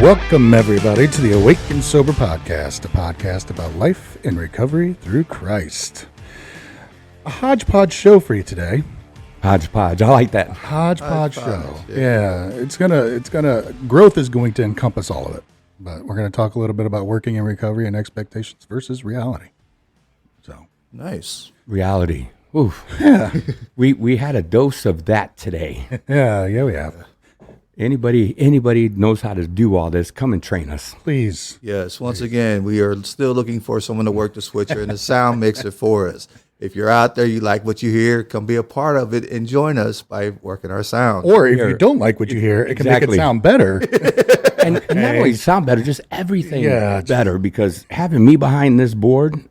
Welcome, everybody, to the Awake and Sober Podcast, a podcast about life and recovery through Christ. A hodgepodge show for you today. Hodgepodge, I like that. Hodgepodge show. Yeah, it's gonna. Growth is going to encompass all of it, but we're gonna talk a little bit about working in recovery and expectations versus reality. So nice reality. Oof. Yeah, we had a dose of that today. yeah, we have. Anybody knows how to do all this, come and train us. Please. Yes, once again, we are still looking for someone to work the switcher and the sound mixer for us. If you're out there, you like what you hear, come be a part of it and join us by working our sound. Or if you don't like what you hear, it can make it sound better. and not only sound better, just everything better, because having me behind this board,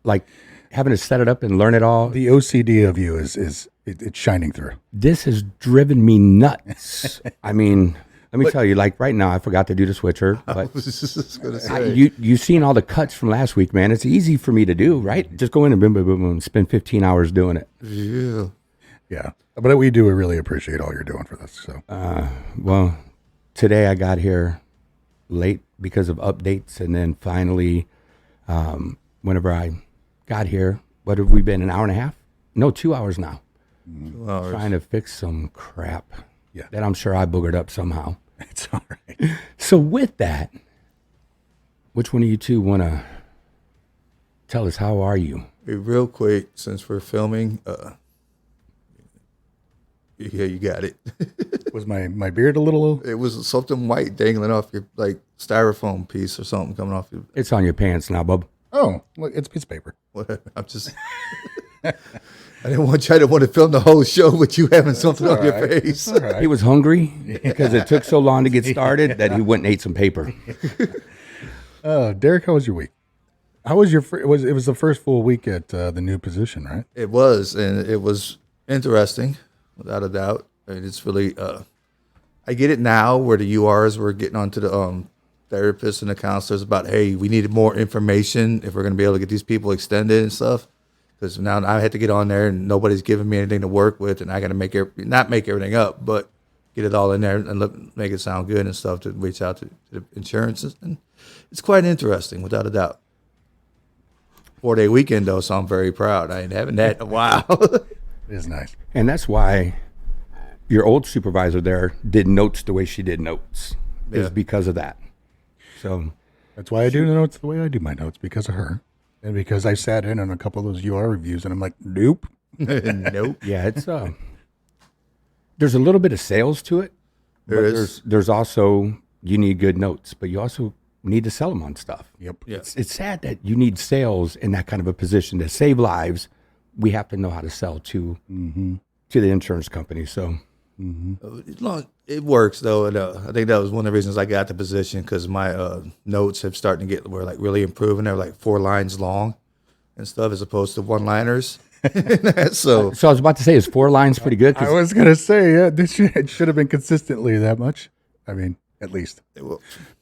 like having to set it up and learn it all. The OCD of you it's shining through. This has driven me nuts. I mean, let me tell you, like right now, I forgot to do the switcher. But I was just going to say. You've seen all the cuts from last week, man. It's easy for me to do, right? Just go in and boom, boom, boom, boom, spend 15 hours doing it. Yeah. But we do really appreciate all you're doing for this. So, well, today I got here late because of updates. And then finally, whenever I got here, what have we been, an hour and a half? No, 2 hours now. 2 hours. Trying to fix some crap Yeah. that I'm sure I boogered up somehow. It's all right. So with that, which one of you two want to tell us, how are you? Hey, real quick, since we're filming, yeah, you got it. Was my beard a little? It was something white dangling off your like styrofoam piece or something coming off your. It's on your pants now, bub. Oh, look, it's piece of paper. I'm just. I didn't want you. I didn't want to film the whole show with you having something on your face. All right. He was hungry because it took so long to get started that he went and ate some paper. Derek, how was your week? How was your? It was the first full week at the new position, right? It was, and it was interesting, without a doubt. And it's really, I get it now where the URs were getting onto the therapists and the counselors about, hey, we needed more information if we're going to be able to get these people extended and stuff. Because now I had to get on there and nobody's giving me anything to work with, and I got to not make everything up, but get it all in there and make it sound good and stuff to reach out to the insurances. And it's quite interesting, without a doubt. 4-day weekend, though, so I'm very proud. I ain't having that in a while. It is nice. And that's why your old supervisor there did notes the way she did notes, is because of that. So That's why I do the notes the way I do my notes, because of her. And because I sat in on a couple of those UR reviews, and I'm like, nope. Nope. yeah, it's there's a little bit of sales to it. There is. There's also, you need good notes, but you also need to sell them on stuff. Yep. Yeah. It's sad that you need sales in that kind of a position to save lives. We have to know how to sell to the insurance company. So It works, though. And, I think that was one of the reasons I got the position, because my notes have started to were like really improving. They're like 4 lines long and stuff, as opposed to one-liners. so I was about to say, is 4 lines pretty good? I was gonna say, it should have been consistently that much. I mean, at least.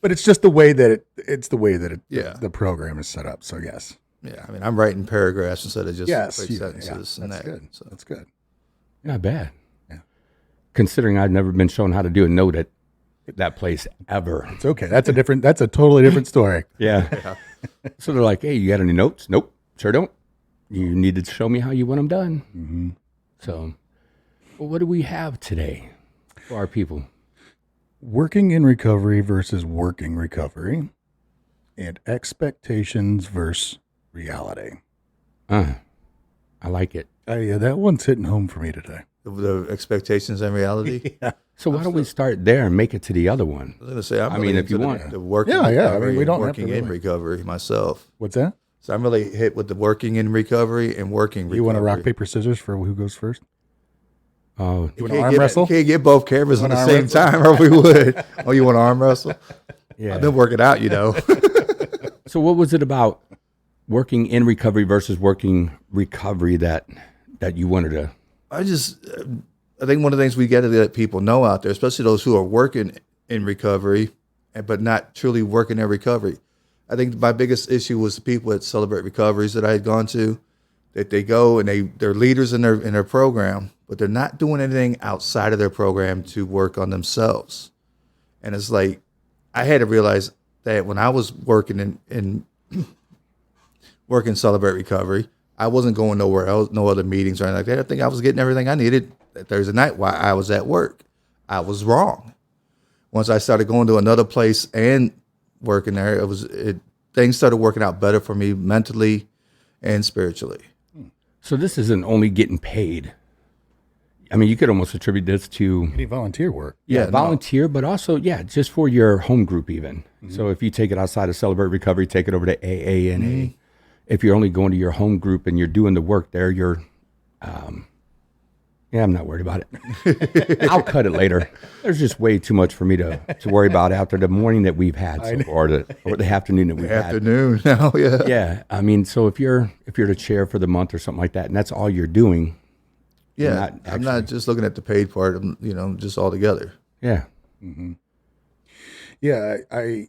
But it's just the way that the program is set up. So yes. Yeah, I mean, I'm writing paragraphs instead of just quick sentences. That's good. So. That's good. Not bad. Yeah. Considering I've never been shown how to do a note at that place ever. It's okay. That's a totally different story. Yeah. So they're like, hey, you got any notes? Nope, sure don't. You need to show me how you want them done. Mm-hmm. So, well, what do we have today for our people? Working in recovery versus working recovery, and expectations versus reality. I like it. Yeah, that one's hitting home for me today. The expectations and reality. Yeah. So why don't we start there and make it to the other one? I was going to say, I'm I really mean, if into you want. the working Yeah. I recovery mean, we and don't have working to in really- recovery myself. What's that? So I'm really hit with the working in recovery and working recovery. You want to rock, paper, scissors for who goes first? Oh, You want to arm wrestle? Can't get both cameras at the arm same wrestle? time, or we would. Oh, you want to arm wrestle? yeah. I've been working out, you know. So what was it about working in recovery versus working recovery that you wanted to? I think one of the things we got to let people know out there, especially those who are working in recovery, but not truly working in recovery. I think my biggest issue was the people that celebrate recoveries that I had gone to, that they go and they're leaders in their program, but they're not doing anything outside of their program to work on themselves. And it's like, I had to realize that when I was working in working Celebrate Recovery, I wasn't going nowhere else, no other meetings or anything like that. I think I was getting everything I needed that Thursday night while I was at work. I was wrong. Once I started going to another place and working there, things started working out better for me mentally and spiritually. So this isn't only getting paid. I mean, you could almost attribute this to Any volunteer work. volunteer, but also, just for your home group even. So if you take it outside of Celebrate Recovery, take it over to AA and A. If you're only going to your home group and you're doing the work there, you're, I'm not worried about it. I'll cut it later. There's just way too much for me to worry about after the morning that we've had so far, or the afternoon that we've had. Afternoon now, yeah. Yeah, I mean, so if you're the chair for the month or something like that, and that's all you're doing. Yeah, I'm not just looking at the paid part, just all together. Yeah. Yeah, I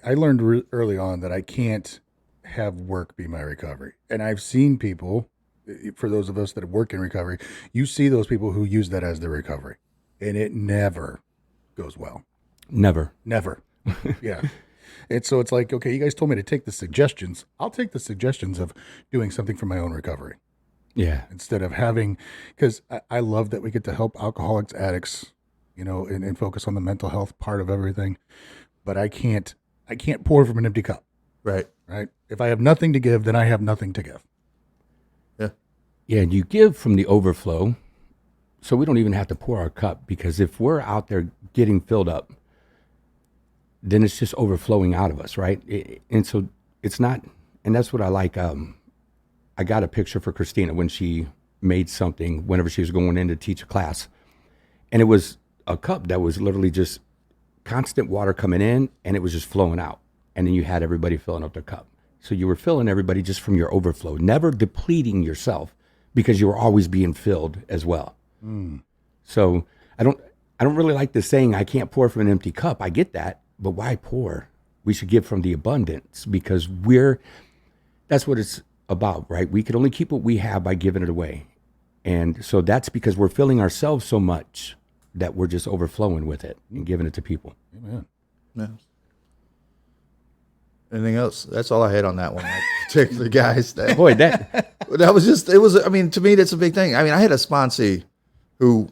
learned early on that I can't have work be my recovery. And I've seen people, for those of us that work in recovery, you see those people who use that as their recovery. And it never goes well. Never. Yeah. And so it's like, okay, you guys told me to take the suggestions. I'll take the suggestions of doing something for my own recovery. Yeah. Instead of having, because I love that we get to help alcoholics, addicts, and focus on the mental health part of everything. But I can't pour from an empty cup. Right. Right. If I have nothing to give, then I have nothing to give. Yeah. Yeah, and you give from the overflow, so we don't even have to pour our cup, because if we're out there getting filled up, then it's just overflowing out of us, right? And so it's not, and that's what I like. I got a picture for Christina when she made something, whenever she was going in to teach a class. And it was a cup that was literally just constant water coming in, and it was just flowing out. And then you had everybody filling up their cup. So you were filling everybody just from your overflow, never depleting yourself, because you were always being filled as well. So I don't really like the saying, I can't pour from an empty cup. I get that, but why pour? We should give from the abundance, because that's what it's about, right? We can only keep what we have by giving it away. And so that's because we're filling ourselves so much that we're just overflowing with it and giving it to people. Amen. Yeah. Anything else? That's all I had on that one. Particularly, guys. Boy, that was just, to me, that's a big thing. I mean, I had a sponsee who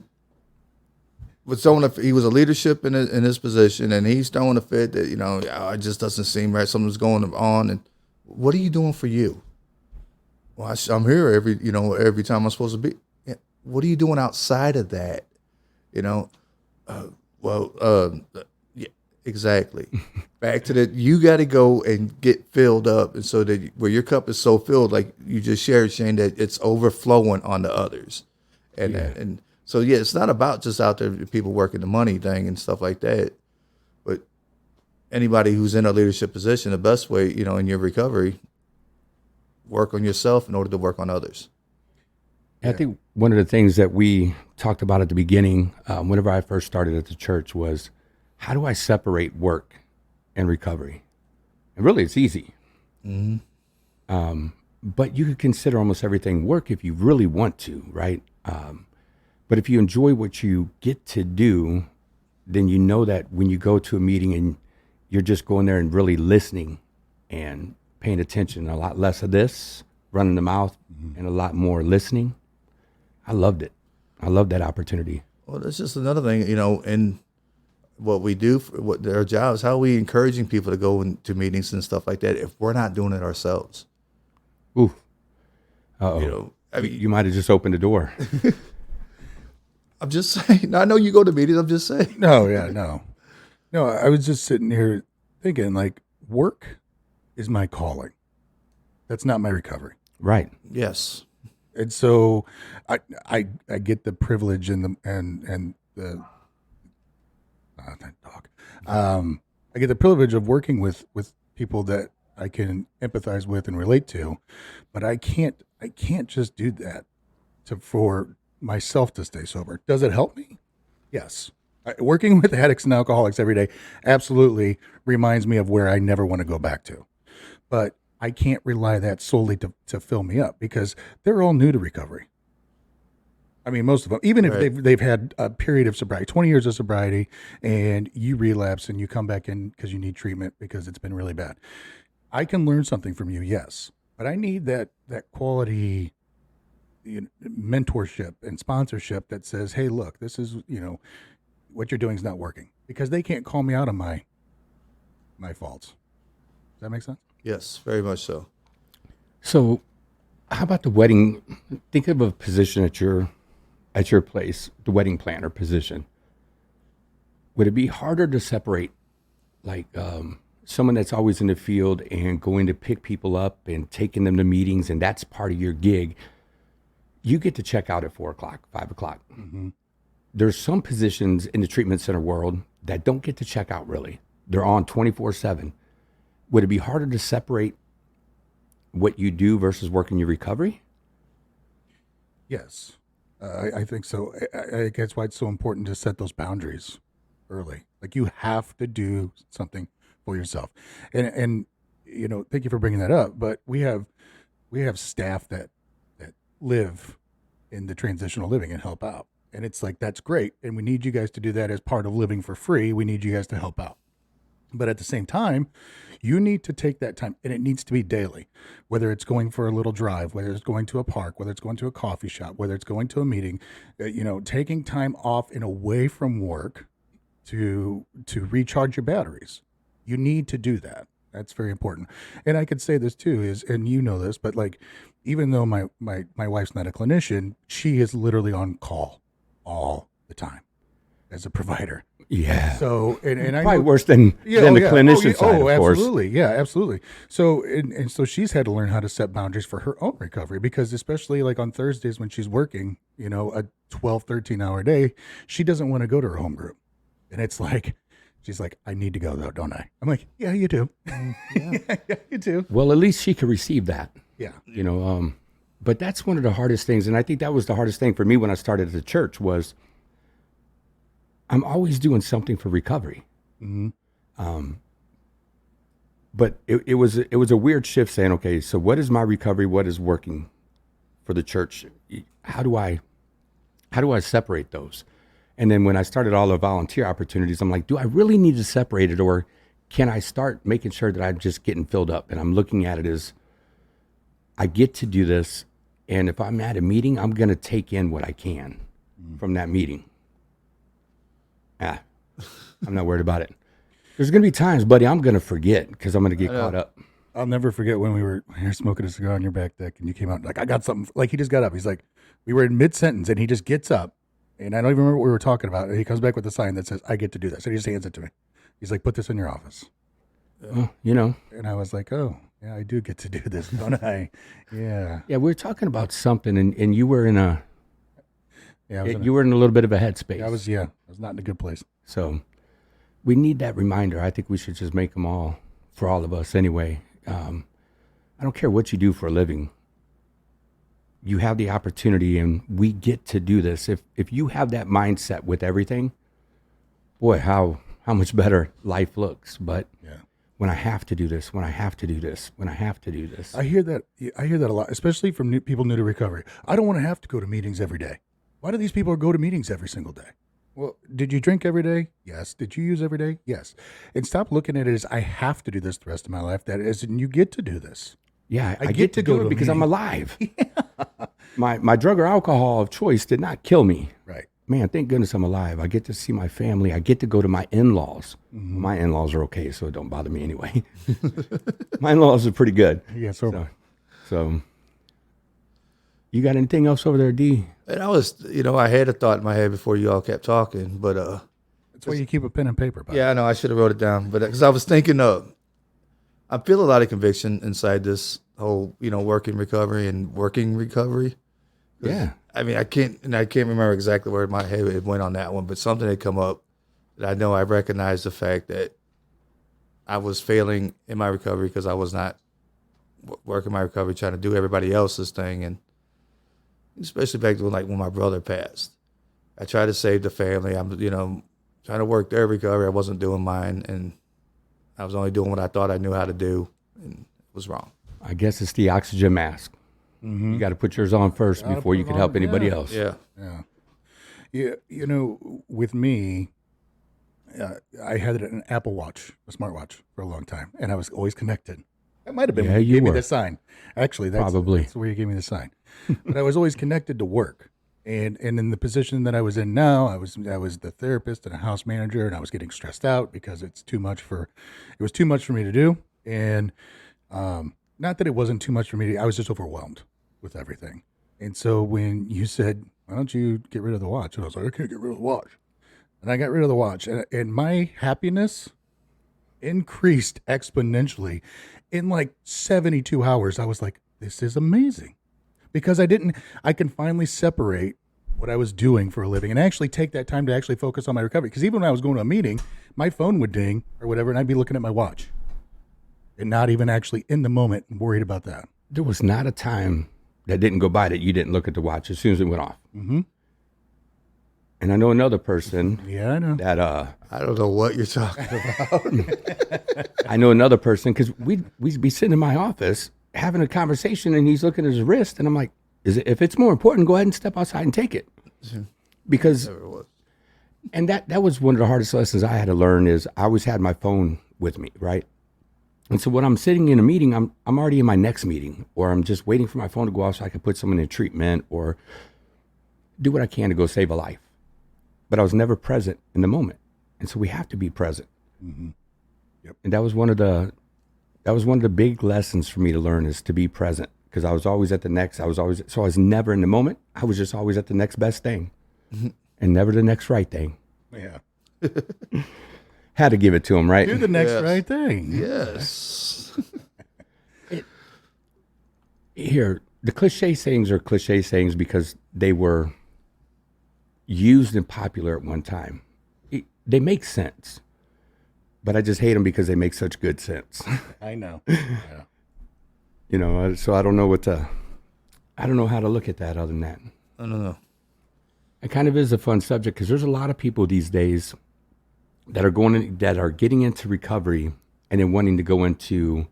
was he was a leadership in his position, and he's throwing a fit that, it just doesn't seem right. Something's going on. And what are you doing for you? Well, I'm here every time I'm supposed to be. Yeah. What are you doing outside of that? Yeah, exactly. Back to that, you got to go and get filled up, and so that where your cup is so filled, like you just shared, Shane, that it's overflowing on the others, and so it's not about just out there people working the money thing and stuff like that, but anybody who's in a leadership position, the best way, in your recovery, work on yourself in order to work on others. I think one of the things that we talked about at the beginning, whenever I first started at the church, was how do I separate work and recovery? And really, it's easy. Mm-hmm. But you could consider almost everything work if you really want to, right? But if you enjoy what you get to do, then you know that when you go to a meeting and you're just going there and really listening and paying attention, a lot less of this, running the mouth, and a lot more listening. I loved it. I loved that opportunity. Well, that's just another thing, in what we do, what their jobs, how are we encouraging people to go into meetings and stuff like that if we're not doing it ourselves? Ooh. Uh-oh. You might have just opened the door. I'm just saying. I know you go to meetings. I'm just saying. No, I was just sitting here thinking, like, work is my calling. That's not my recovery. Right. Yes. And so I get the privilege and the that dog. I get the privilege of working with people that I can empathize with and relate to, but I can't just do that for myself to stay sober. Does it help me? Yes. Working with addicts and alcoholics every day absolutely reminds me of where I never want to go back to. But I can't rely that solely to fill me up, because they're all new to recovery. I mean, most of them, even if Right. they've had a period of sobriety, 20 years of sobriety, and you relapse and you come back in because you need treatment because it's been really bad. I can learn something from you, yes, but I need that quality, mentorship and sponsorship that says, "Hey, look, this is what you're doing is not working," because they can't call me out on my faults. Does that make sense? Yes, very much so. So, how about the wedding? Think of a position at your place, the wedding planner position. Would it be harder to separate, like someone that's always in the field and going to pick people up and taking them to meetings, and that's part of your gig? You get to check out at 4 o'clock, 5 o'clock. There's some positions in the treatment center world that don't get to check out really. They're on 24/7. Would it be harder to separate what you do versus working your recovery? Yes, I think so. I think that's why it's so important to set those boundaries early. Like you have to do something for yourself, and thank you for bringing that up. But we have staff that live in the transitional living and help out, and it's like that's great, and we need you guys to do that as part of living for free. We need you guys to help out. But at the same time, you need to take that time, and it needs to be daily, whether it's going for a little drive, whether it's going to a park, whether it's going to a coffee shop, whether it's going to a meeting, taking time off and away from work to recharge your batteries. You need to do that. That's very important. And I could say this too is, and you know this, but like, even though my wife's not a clinician, she is literally on call all the time as a provider. Yeah. So, and I Probably know, worse than the clinician side, of course. absolutely. Yeah, absolutely. So, and so she's had to learn how to set boundaries for her own recovery because especially like on Thursdays when she's working, a 12, 13-hour day, she doesn't want to go to her home group. And it's like, she's like, I need to go though, don't I? I'm like, yeah, you do. Yeah, you do. Well, at least she could receive that. Yeah. But that's one of the hardest things, and I think that was the hardest thing for me when I started at the church was I'm always doing something for recovery. But it was a weird shift saying, okay, so what is my recovery? What is working for the church? How do I separate those? And then when I started all the volunteer opportunities, I'm like, do I really need to separate it, or can I start making sure that I'm just getting filled up? And I'm looking at it as I get to do this, and if I'm at a meeting, I'm going to take in what I can from that meeting. I'm not worried about it. There's going to be times, buddy, I'm going to forget because I'm going to get caught up. I'll never forget when we were smoking a cigar on your back deck and you came out like, I got something. Like he just got up. He's like, we were in mid-sentence and he just gets up. And I don't even remember what we were talking about. And he comes back with a sign that says, I get to do this. And he just hands it to me. He's like, put this in your office. Well, And I was like, oh, yeah, I do get to do this, don't I? Yeah. Yeah, we were talking about something, and you were in a Yeah. you were in a little bit of a headspace. I was not in a good place. So we need that reminder. I think we should just make them all for all of us anyway. I don't care what you do for a living. You have the opportunity, and we get to do this. If you have that mindset with everything, boy, how much better life looks. But Yeah. when I have to do this, when I have to do this, when I have to do this. I hear that a lot, especially from people new to recovery. I don't want to have to go to meetings every day. Why do these people go to meetings every single day? Well, did you drink every day? Yes. Did you use every day? Yes. And stop looking at it as I have to do this the rest of my life. That is, and you get to do this. Yeah, I I get get to to go do to it a because I'm meeting. alive. My drug or alcohol of choice did not kill me. Right. Man, thank goodness I'm alive. I get to see my family. I get to go to my in-laws. My in-laws are okay, so it don't bother me anyway. My in-laws are pretty good. Yeah. So, you got anything else over there, D? And I had a thought in my head before you all kept talking, but That's why you keep a pen and paper. Bud. yeah, I know I should have wrote it down, but because I was thinking I feel a lot of conviction inside this whole, working recovery and working recovery. Yeah. I mean, I can't remember exactly where my head went on that one, but something had come up that I know I recognized the fact that I was failing in my recovery because I was not working my recovery, trying to do everybody else's thing, and especially back to when my brother passed. I tried to save the family. I'm, trying to work their recovery. I wasn't doing mine, and I was only doing what I thought I knew how to do, and it was wrong. I guess it's the oxygen mask. You got to put yours on first Gotta before put you it can help on, anybody yeah. else. Yeah. Yeah. Yeah. You know, with me, I had an Apple Watch, a smartwatch for a long time, and I was always connected. That might have been Yeah, when you you gave me were. the sign. Actually, Probably. that's where you gave me the sign. But I was always connected to work. And in the position that I was in now, I was the therapist and a house manager, and I was getting stressed out because it was too much for me to do. And not that it wasn't too much for me, I was just overwhelmed with everything. And so when you said, why don't you get rid of the watch? And I was like, I can't get rid of the watch. And I got rid of the watch. And my happiness increased exponentially in like 72 hours. I was like, this is amazing. Because I can finally separate what I was doing for a living and actually take that time to actually focus on my recovery. Because even when I was going to a meeting, my phone would ding or whatever, and I'd be looking at my watch and not even actually in the moment worried about that. There was not a time that didn't go by that you didn't look at the watch as soon as it went off. Mm-hmm. And I know another person Yeah, I know. that I don't know what you're talking about. I know another person because we'd be sitting in my office having a conversation, and he's looking at his wrist, and I'm like, if it's more important, go ahead and step outside and take it. Because, Never was. and that was one of the hardest lessons I had to learn is I always had my phone with me, right? And so when I'm sitting in a meeting, I'm already in my next meeting, or I'm just waiting for my phone to go off so I can put someone in treatment or do what I can to go save a life. But I was never present in the moment. And so we have to be present. Mm-hmm. Yep. And that was one of the big lessons for me to learn is to be present, because I was always at the next. I was never in the moment. I was just always at the next best thing and never the next right thing. Yeah. Had to give it to him, right? Do the next Yes. right thing. Yes. Here, the cliche sayings are cliche sayings because they were used and popular at one time. They make sense, but I just hate them because they make such good sense. I know. Yeah. You know, so I don't know I don't know how to look at that other than that. I don't know. It kind of is a fun subject because there's a lot of people these days that are getting into recovery and then wanting to go into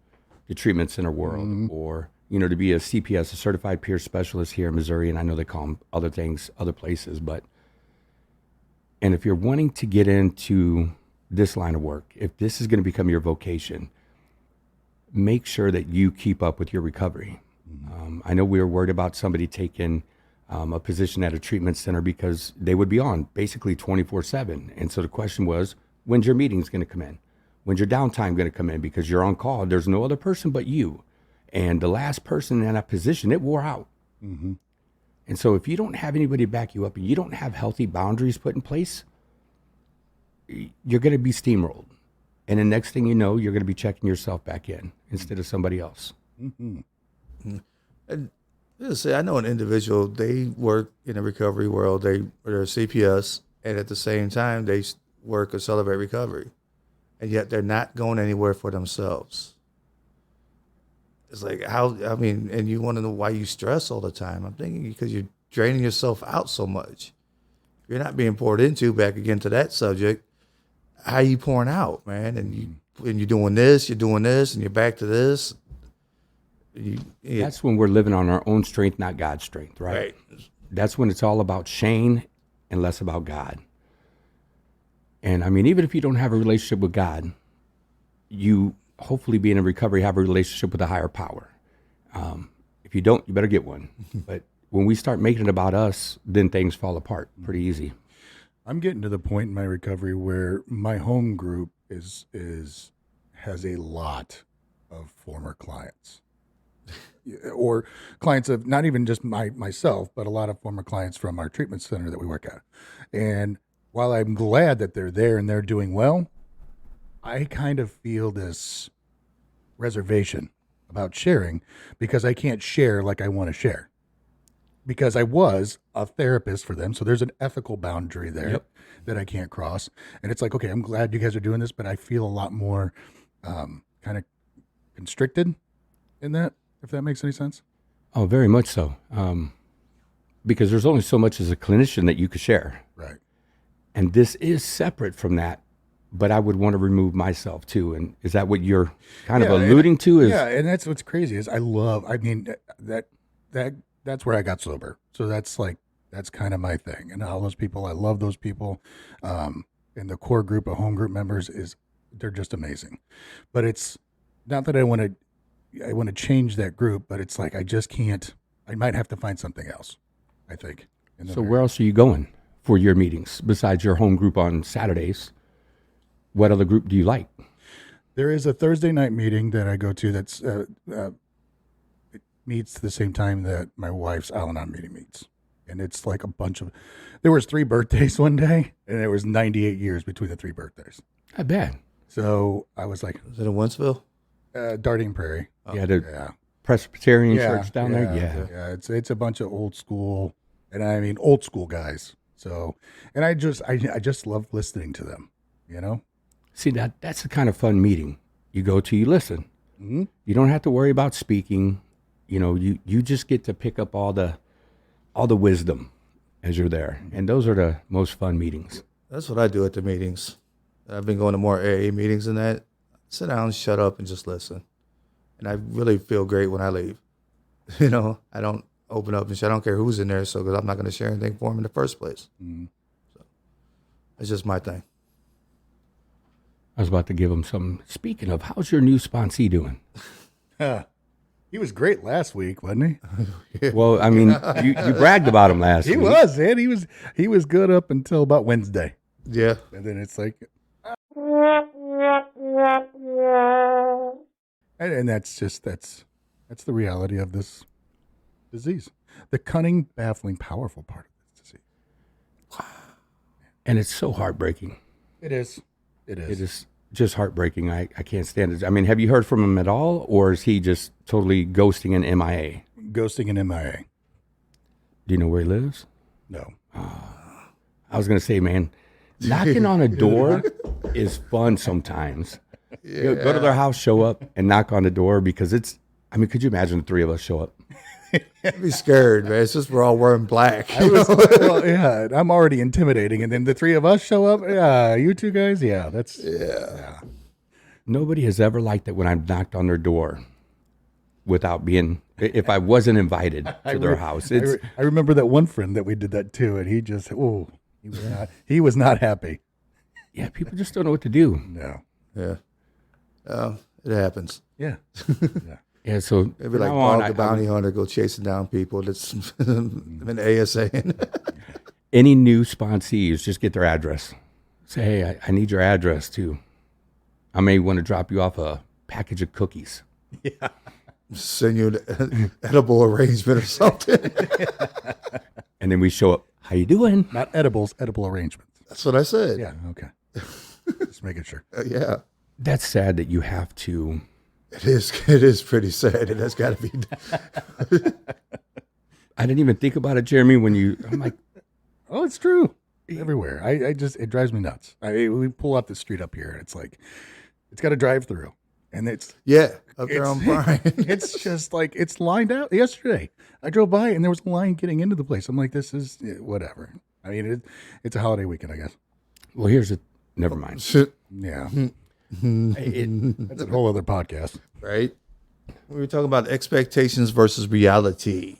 the treatment center world or, to be a CPS, a certified peer specialist here in Missouri. And I know they call them other things, other places, and if you're wanting to get into this line of work, if this is going to become your vocation, make sure that you keep up with your recovery. I know we were worried about somebody taking a position at a treatment center because they would be on basically 24/7. And so the question was, when's your meeting's going to come in? When's your downtime going to come in? Because you're on call. There's no other person but you. And the last person in that position, it wore out. Mm-hmm. And so if you don't have anybody to back you up and you don't have healthy boundaries put in place, you're going to be steamrolled. And the next thing you know, you're going to be checking yourself back in instead of somebody else. Mm-hmm. And say, I know an individual, they work in the recovery world, they're CPS, and at the same time, they work or celebrate recovery. And yet they're not going anywhere for themselves. It's like, and you want to know why you stress all the time. I'm thinking because you're draining yourself out so much. You're not being poured into, back again to that subject. How are you pouring out, man? And you're doing this, and you're back to this. That's when we're living on our own strength, not God's strength, right? That's when it's all about Shane and less about God. And I mean, even if you don't have a relationship with God, you hopefully being in recovery have a relationship with a higher power. If you don't, you better get one. But when we start making it about us, then things fall apart pretty easy. I'm getting to the point in my recovery where my home group has a lot of former clients. Or clients of not even just myself, but a lot of former clients from our treatment center that we work at. And while I'm glad that they're there and they're doing well, I kind of feel this reservation about sharing because I can't share like I want to share. Because I was a therapist for them. So there's an ethical boundary there that I can't cross. And it's like, okay, I'm glad you guys are doing this, but I feel a lot more kind of constricted in that, if that makes any sense. Oh, very much so. Because there's only so much as a clinician that you could share. Right. And this is separate from that, but I would want to remove myself too. And is that what you're kind of alluding to? Yeah, and that's what's crazy is that that's where I got sober. So that's kind of my thing. And all those people, I love those people. And the core group of home group members they're just amazing. But it's not that I want to change that group, but it's like I just can't. I might have to find something else, I think. So where else are you going for your meetings besides your home group on Saturdays? What other group do you like? There is a Thursday night meeting that I go to that's it meets the same time that my wife's Al-Anon meeting meets. And it's like there was 3 birthdays one day, and there was 98 years between the 3 birthdays. Not bad. So I was like, Is it in Wentzville? Darting Prairie. Yeah, the Yeah. Presbyterian church down there. Yeah. Yeah. Yeah. It's a bunch of old school, and I mean old school guys. So, and I just love listening to them, you know? See, that's the kind of fun meeting you go to, you listen. Mm-hmm. You don't have to worry about speaking. You know, you just get to pick up all the wisdom as you're there. And those are the most fun meetings. That's what I do at the meetings. I've been going to more AA meetings than that. Sit down, shut up, and just listen. And I really feel great when I leave. You know, I don't open up and shit. I don't care who's in there, because I'm not going to share anything for them in the first place. Mm-hmm. So it's just my thing. I was about to give him some. Speaking of, how's your new sponsee doing? He was great last week, wasn't he? Well, I mean, you bragged about him last week. He was, man. He was good up until about Wednesday. Yeah. And then it's like, and that's the reality of this disease. The cunning, baffling, powerful part of this disease. And it's so heartbreaking. It is. It is just heartbreaking. I can't stand it. I mean, have you heard from him at all, or is he just totally ghosting and MIA? Ghosting and MIA. Do you know where he lives? No. I was going to say, man, knocking on a door is fun sometimes. Yeah. Go to their house, show up, and knock on the door because could you imagine the 3 of us show up? I'd be scared, man. It's just we're all wearing black. Well, yeah, I'm already intimidating, and then the 3 of us show up. Yeah, you 2 guys. Yeah, yeah. Nobody has ever liked it when I've knocked on their door without being, if I wasn't invited to their house. I remember that one friend that we did that to, and he was not happy. Yeah, people just don't know what to do. No. Yeah. It happens. Yeah. Yeah, so Maybe like Dog the Bounty Hunter go chasing down people that's been ASA. Any new sponsees, just get their address. Say, hey, I need your address too. I may want to drop you off a package of cookies. Yeah. Send you an edible arrangement or something. And then we show up. How you doing? Not edibles, edible arrangements. That's what I said. Yeah, okay. Just making sure. Yeah. That's sad that you have to. It is pretty sad. It has got to be. I didn't even think about it, Jeremy, I'm like, oh, it's true. Everywhere. It drives me nuts. We pull off the street up here, and it's like, it's got a drive through. And up there on Bryan. It's just like, it's lined out. Yesterday, I drove by, and there was a line getting into the place. I'm like, this is whatever. I mean, it's a holiday weekend, I guess. Well, never mind. Yeah. That's a whole other podcast. Right? We were talking about expectations versus reality.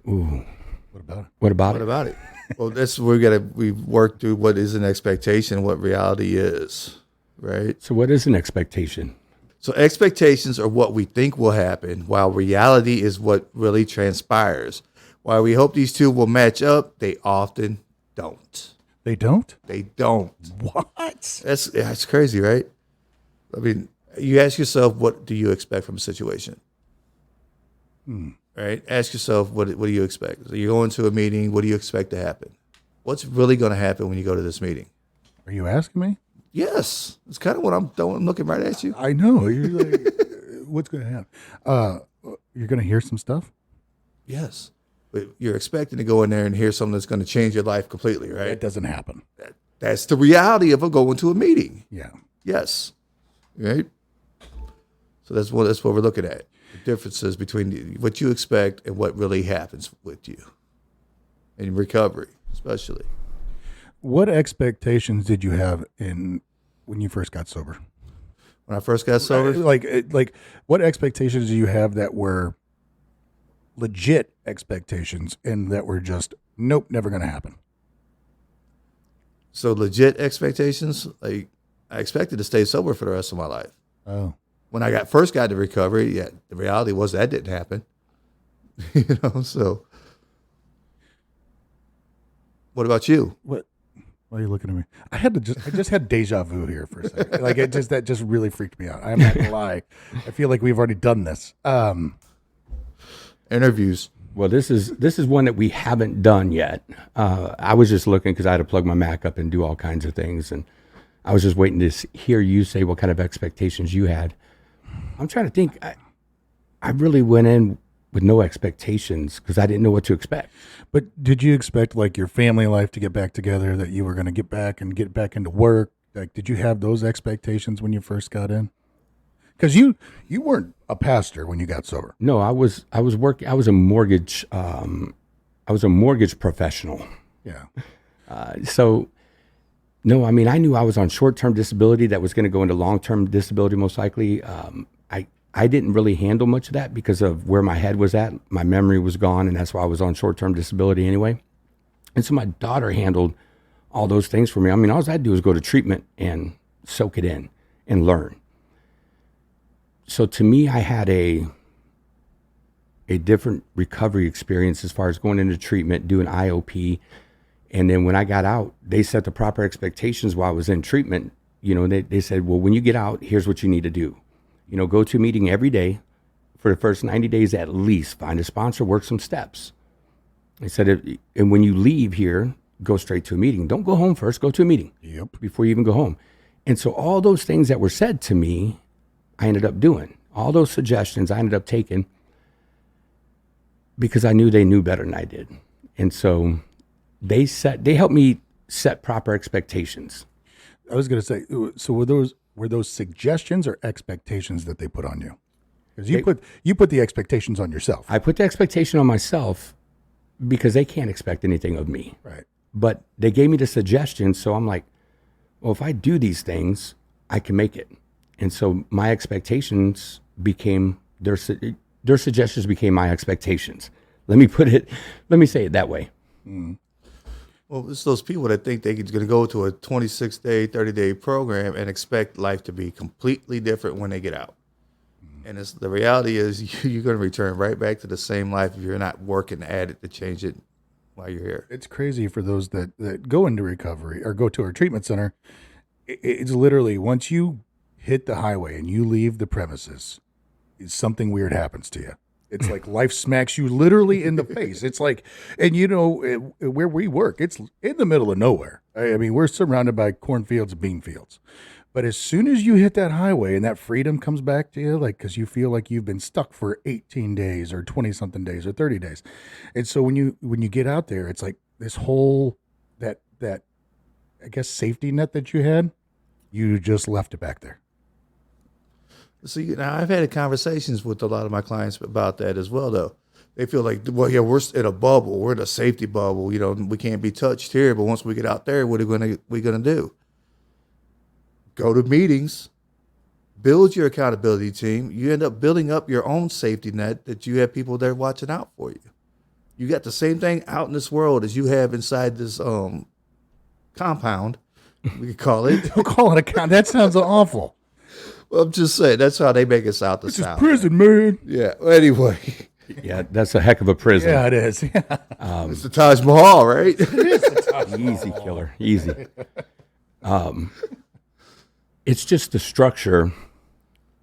Ooh. What about it? What about it? Well, that's we've worked through what is an expectation, what reality is, right? So what is an expectation? So expectations are what we think will happen, while reality is what really transpires. While we hope these two will match up, they often don't. They don't? They don't. What? That's crazy, right? I mean, you ask yourself, what do you expect from a situation? Right? Ask yourself, what do you expect? So you're going to a meeting, what do you expect to happen? What's really going to happen when you go to this meeting? Are you asking me? Yes. It's kind of what I'm looking right at you. I know. You're like, what's going to happen? You're going to hear some stuff? Yes. But you're expecting to go in there and hear something that's going to change your life completely, right? It doesn't happen. That's the reality of going to a meeting. Yeah. Yes. Right? So that's what we're looking at. The differences between what you expect and what really happens with you. In recovery, especially. What expectations did you have when you first got sober? When I first got sober? Like what expectations do you have that were legit expectations and that were just, nope, never going to happen? So legit expectations, like I expected to stay sober for the rest of my life. Oh, When I first got to recovery, yeah, the reality was that didn't happen. So what about you? what? Why are you looking at me? I just had deja vu here for a second. Like that just really freaked me out. I'm not gonna lie. I feel like we've already done this. Interviews. Well, this is one that we haven't done yet. I was just looking because I had to plug my Mac up and do all kinds of things, and I was just waiting to hear you say what kind of expectations you had. I'm trying to think. I really went in with no expectations because I didn't know what to expect. But did you expect like your family life to get back together, that you were going to get back into work? Like, did you have those expectations when you first got in? Because you weren't a pastor when you got sober. No, I was working. I was a mortgage professional. Yeah. So, no, I mean, I knew I was on short-term disability that was going to go into long-term disability most likely. I didn't really handle much of that because of where my head was at. My memory was gone, and that's why I was on short-term disability anyway. And so my daughter handled all those things for me. I mean, all I had to do was go to treatment and soak it in and learn. So to me, I had a different recovery experience as far as going into treatment, doing IOP. And then when I got out, they set the proper expectations while I was in treatment. You know, they said, well, when you get out, here's what you need to do. You know, go to a meeting every day for the first 90 days at least. Find a sponsor, work some steps. They said, and when you leave here, go straight to a meeting. Don't go home first, go to a meeting. Yep. Before you even go home. And so all those things that were said to me, I ended up doing. All those suggestions I ended up taking because I knew they knew better than I did. And so they helped me set proper expectations. I was going to say, so were those suggestions or expectations that they put on you? Because you put the expectations on yourself. I put the expectation on myself because they can't expect anything of me. Right. But they gave me the suggestions, so I'm like, well, if I do these things, I can make it. And so my expectations became their suggestions became my expectations. Let me say it that way. Mm. Well, it's those people that think they're going to go to a 26-day, 30-day program and expect life to be completely different when they get out. And the reality is you're going to return right back to the same life if you're not working at it to change it while you're here. It's crazy for those that go into recovery or go to our treatment center. It's literally once you hit the highway and you leave the premises, something weird happens to you. It's like life smacks you literally in the face. It's like, and you know, where we work, it's in the middle of nowhere. I mean, we're surrounded by cornfields and bean fields. But as soon as you hit that highway and that freedom comes back to you, like, because you feel like you've been stuck for 18 days or 20-something days or 30 days. And so when you get out there, it's like this whole, that I guess, safety net that you had, you just left it back there. See, now I've had conversations with a lot of my clients about that as well, though. They feel like, well, yeah, we're in a bubble. We're in a safety bubble. You know, we can't be touched here. But once we get out there, what are we gonna do? Go to meetings, build your accountability team. You end up building up your own safety net that you have people there watching out for you. You got the same thing out in this world as you have inside this compound, we could call it. Don't call it a count. That sounds awful. Well, I'm just saying, that's how they make us out the This South. is prison, man. Yeah. Well, anyway, Yeah, that's a heck of a prison. Yeah, it is. Yeah. it's the Taj Mahal, right? Easy killer, easy. It's just the structure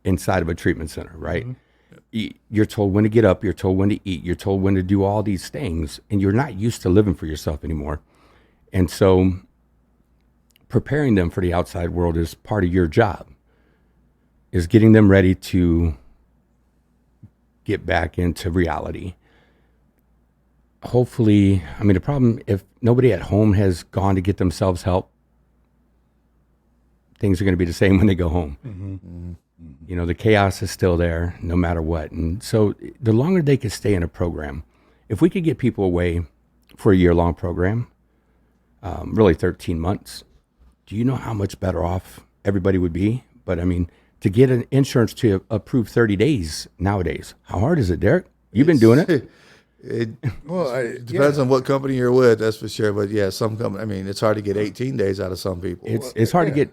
inside of a treatment center, right? Mm-hmm. You're told when to get up, you're told when to eat, you're told when to do all these things, and you're not used to living for yourself anymore. And so preparing them for the outside world is part of your job, is getting them ready to get back into reality. Hopefully, I mean, the problem, if nobody at home has gone to get themselves help, things are going to be the same when they go home. Mm-hmm. Mm-hmm. You know, the chaos is still there no matter what. And so the longer they could stay in a program, if we could get people away for a year-long program, really 13 months, do you know how much better off everybody would be? But I mean, to get an insurance to approve 30 days nowadays, how hard is it, Derek? You've been doing it. It Well, depends on what company you're with, that's for sure. But yeah, some company. I mean, it's hard to get 18 days out of some people. It's hard to get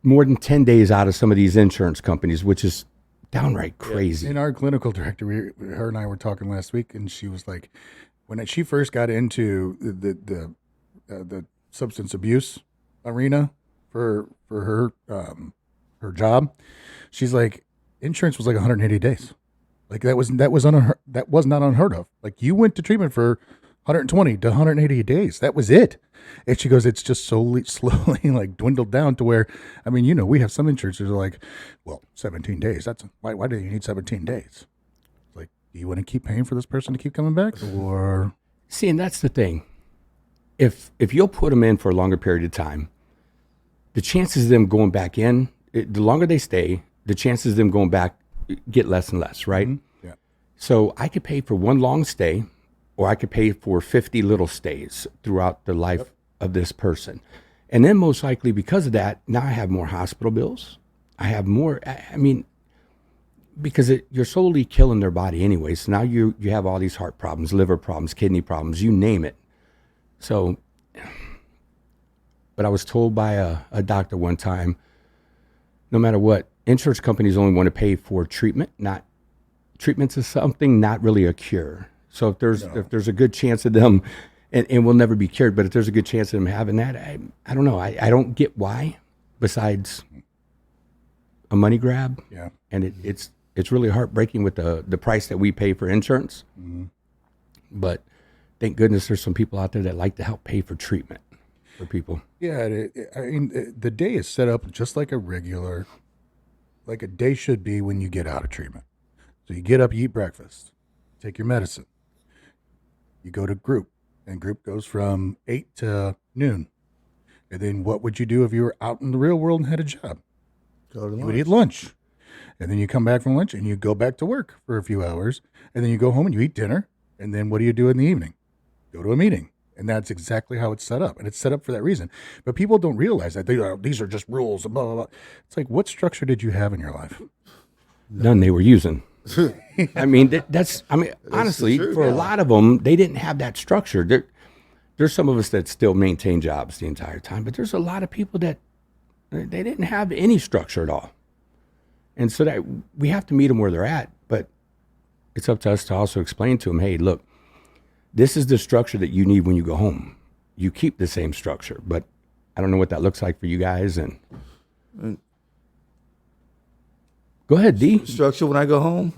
more than 10 days out of some of these insurance companies, which is downright crazy. In our clinical director, her and I were talking last week, and she was like, when she first got into the substance abuse arena for her job, she's like, insurance was like 180 days. Like that was not unheard of. Like you went to treatment for 120 to 180 days. That was it. And she goes, it's just slowly like dwindled down to where, I mean, we have some insurances that are like, well, 17 days. That's why do you need 17 days? Like, do you want to keep paying for this person to keep coming back, or? See, and that's the thing. If you'll put them in for a longer period of time, the chances of them going back in, the longer they stay, the chances of them going back get less and less, right? Mm-hmm. Yeah. So I could pay for one long stay, or I could pay for 50 little stays throughout the life of this person. And then most likely because of that, now I have more hospital bills. I have more, I mean, because you're slowly killing their body anyway. So now you have all these heart problems, liver problems, kidney problems, you name it. So, but I was told by a doctor one time, no matter what, insurance companies only want to pay for treatment, not treatments is something, not really a cure. So if there's a good chance of them, and will never be cured, but if there's a good chance of them having that, I don't know. I don't get why, besides a money grab. Yeah. And it's really heartbreaking with the price that we pay for insurance. Mm-hmm. But thank goodness there's some people out there that like to help pay for treatment for people. Yeah, I mean, the day is set up just like like a day should be when you get out of treatment. So you get up, you eat breakfast, take your medicine, you go to group, and group goes from 8 to noon. And then what would you do if you were out in the real world and had a job? Go to lunch. You would eat lunch. And then you come back from lunch and you go back to work for a few hours. And then you go home and you eat dinner. And then what do you do in the evening? Go to a meeting. And that's exactly how it's set up. And it's set up for that reason. But people don't realize that. These are just rules and blah, blah, blah. It's like, what structure did you have in your life? None they were using. I mean, honestly, true, for a yeah. lot of them, they didn't have that structure. There's some of us that still maintain jobs the entire time, but there's a lot of people that they didn't have any structure at all. And so that we have to meet them where they're at, but it's up to us to also explain to them, hey, look, this is the structure that you need when you go home. You keep the same structure, but I don't know what that looks like for you guys. And go ahead, D. Structure when I go home,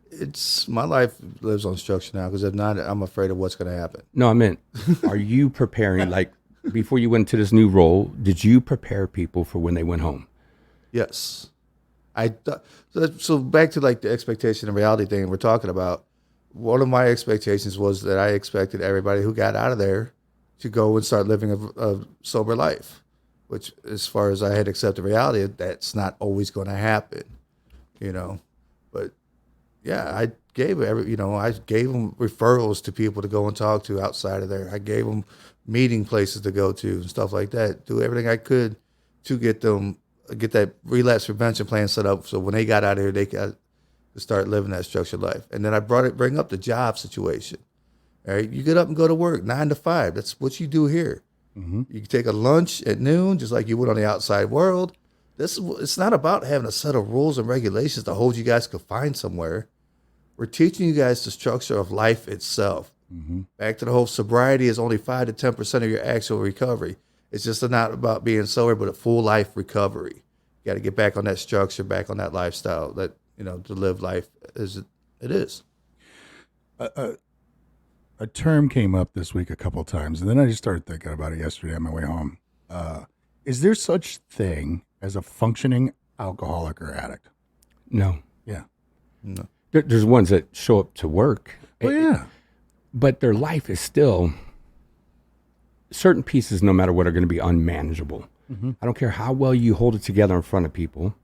it's my life lives on structure now, because if not, I'm afraid of what's going to happen. No, I meant, are you preparing, like, before you went into this new role, did you prepare people for when they went home? Yes. So back to like the expectation and reality thing we're talking about. One of my expectations was that I expected everybody who got out of there to go and start living a sober life, which, as far as I had accepted reality, that's not always going to happen, But yeah, I gave them referrals to people to go and talk to outside of there. I gave them meeting places to go to and stuff like that. Do everything I could to get that relapse prevention plan set up, so when they got out of here, they could start living that structured life. And then I bring up the job situation. All right, you get up and go to work 9 to 5. That's what you do here. Mm-hmm. You can take a lunch at noon, just like you would on the outside world. It's not about having a set of rules and regulations to hold you guys confined somewhere. We're teaching you guys the structure of life itself. Mm-hmm. Back to the whole sobriety is only 5 to 10% of your actual recovery. It's just not about being sober, but a full life recovery. You got to get back on that structure, back on that lifestyle, that to live life as it is. A term came up this week a couple of times, and then I just started thinking about it yesterday on my way home. Is there such thing as a functioning alcoholic or addict? No. Yeah. No. There's ones that show up to work. Well, yeah. But their life is still, certain pieces, no matter what, are going to be unmanageable. Mm-hmm. I don't care how well you hold it together in front of people.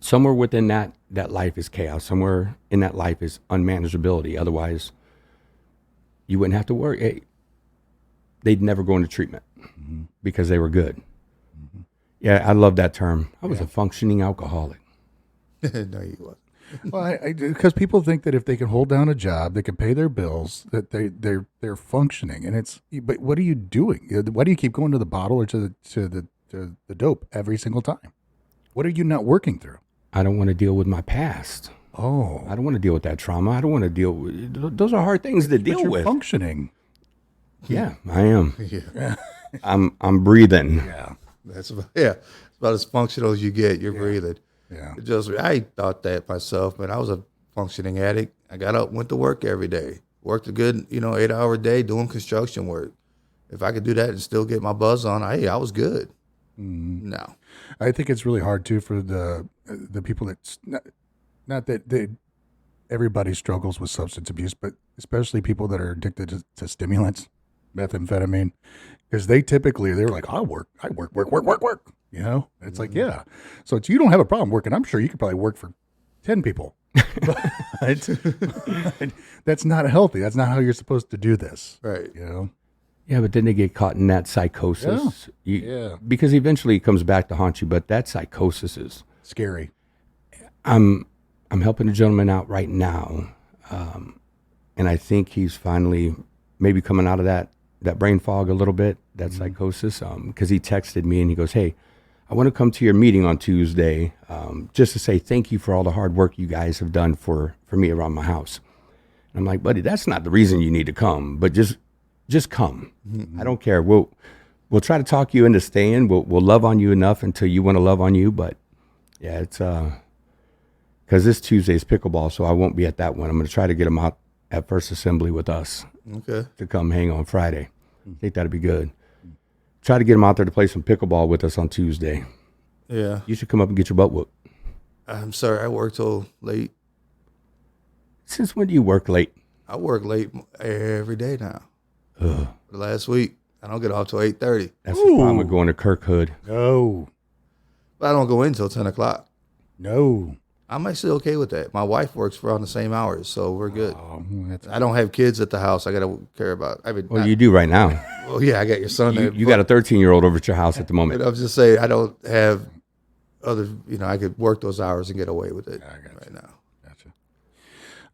Somewhere within that life is chaos. Somewhere in that life is unmanageability. Otherwise, you wouldn't have to worry. They'd never go into treatment because they were good. Mm-hmm. Yeah, I love that term. I was a functioning alcoholic. No, you wasn't. Well, because people think that if they can hold down a job, they can pay their bills, that they're functioning, and but what are you doing? Why do you keep going to the bottle or to the dope every single time? What are you not working through? I don't want to deal with my past. Oh, I don't want to deal with that trauma. I don't want to deal with those are hard things to but deal you're with. functioning. Yeah, I am. Yeah, I'm breathing. Yeah, it's about as functional as you get. You're breathing. yeah. I thought that myself, but I was a functioning addict. I got up, went to work every day, worked a good 8-hour day doing construction work. If I could do that and still get my buzz on, I was good. No, I think it's really hard too for the people that's not that everybody struggles with substance abuse, but especially people that are addicted to stimulants, methamphetamine, because they're like, I work. You know, it's like, yeah. So you don't have a problem working. I'm sure you could probably work for 10 people. But that's not healthy. That's not how you're supposed to do this. right. You know? Yeah, but then they get caught in that psychosis. Yeah. Because eventually it comes back to haunt you, but that psychosis is Scary. I'm helping a gentleman out right now. And I think he's finally maybe coming out of that brain fog a little bit, that psychosis. Because he texted me and he goes, "Hey, I want to come to your meeting on Tuesday just to say thank you for all the hard work you guys have done for me around my house." And I'm like, "Buddy, that's not the reason you need to come, but just come. I don't care. We'll try to talk you into staying. We'll love on you enough until you want to love on you." But yeah, it's because this Tuesday is pickleball, so I won't be at that one. I'm going to try to get him out at First Assembly with us Okay. to come hang on Friday. I think that'd be good. Try to get him out there to play some pickleball with us on Tuesday. Yeah. You should come up and get your butt whooped. I'm sorry. I work till late. Since when do you work late? I work late every day now. The last week, I don't get off till 8:30. That's the problem with going to Kirkhood. No. But I don't go in until 10 o'clock. No. I'm actually okay with that. My wife works around the same hours, so we're good. Oh, that's I don't have kids at the house. I got to care about. I mean, Well, you do right now. well, yeah, I got your son. You got a 13-year-old over at your house at the But moment. I was just saying, I don't have other. I could work those hours and get away with it right now.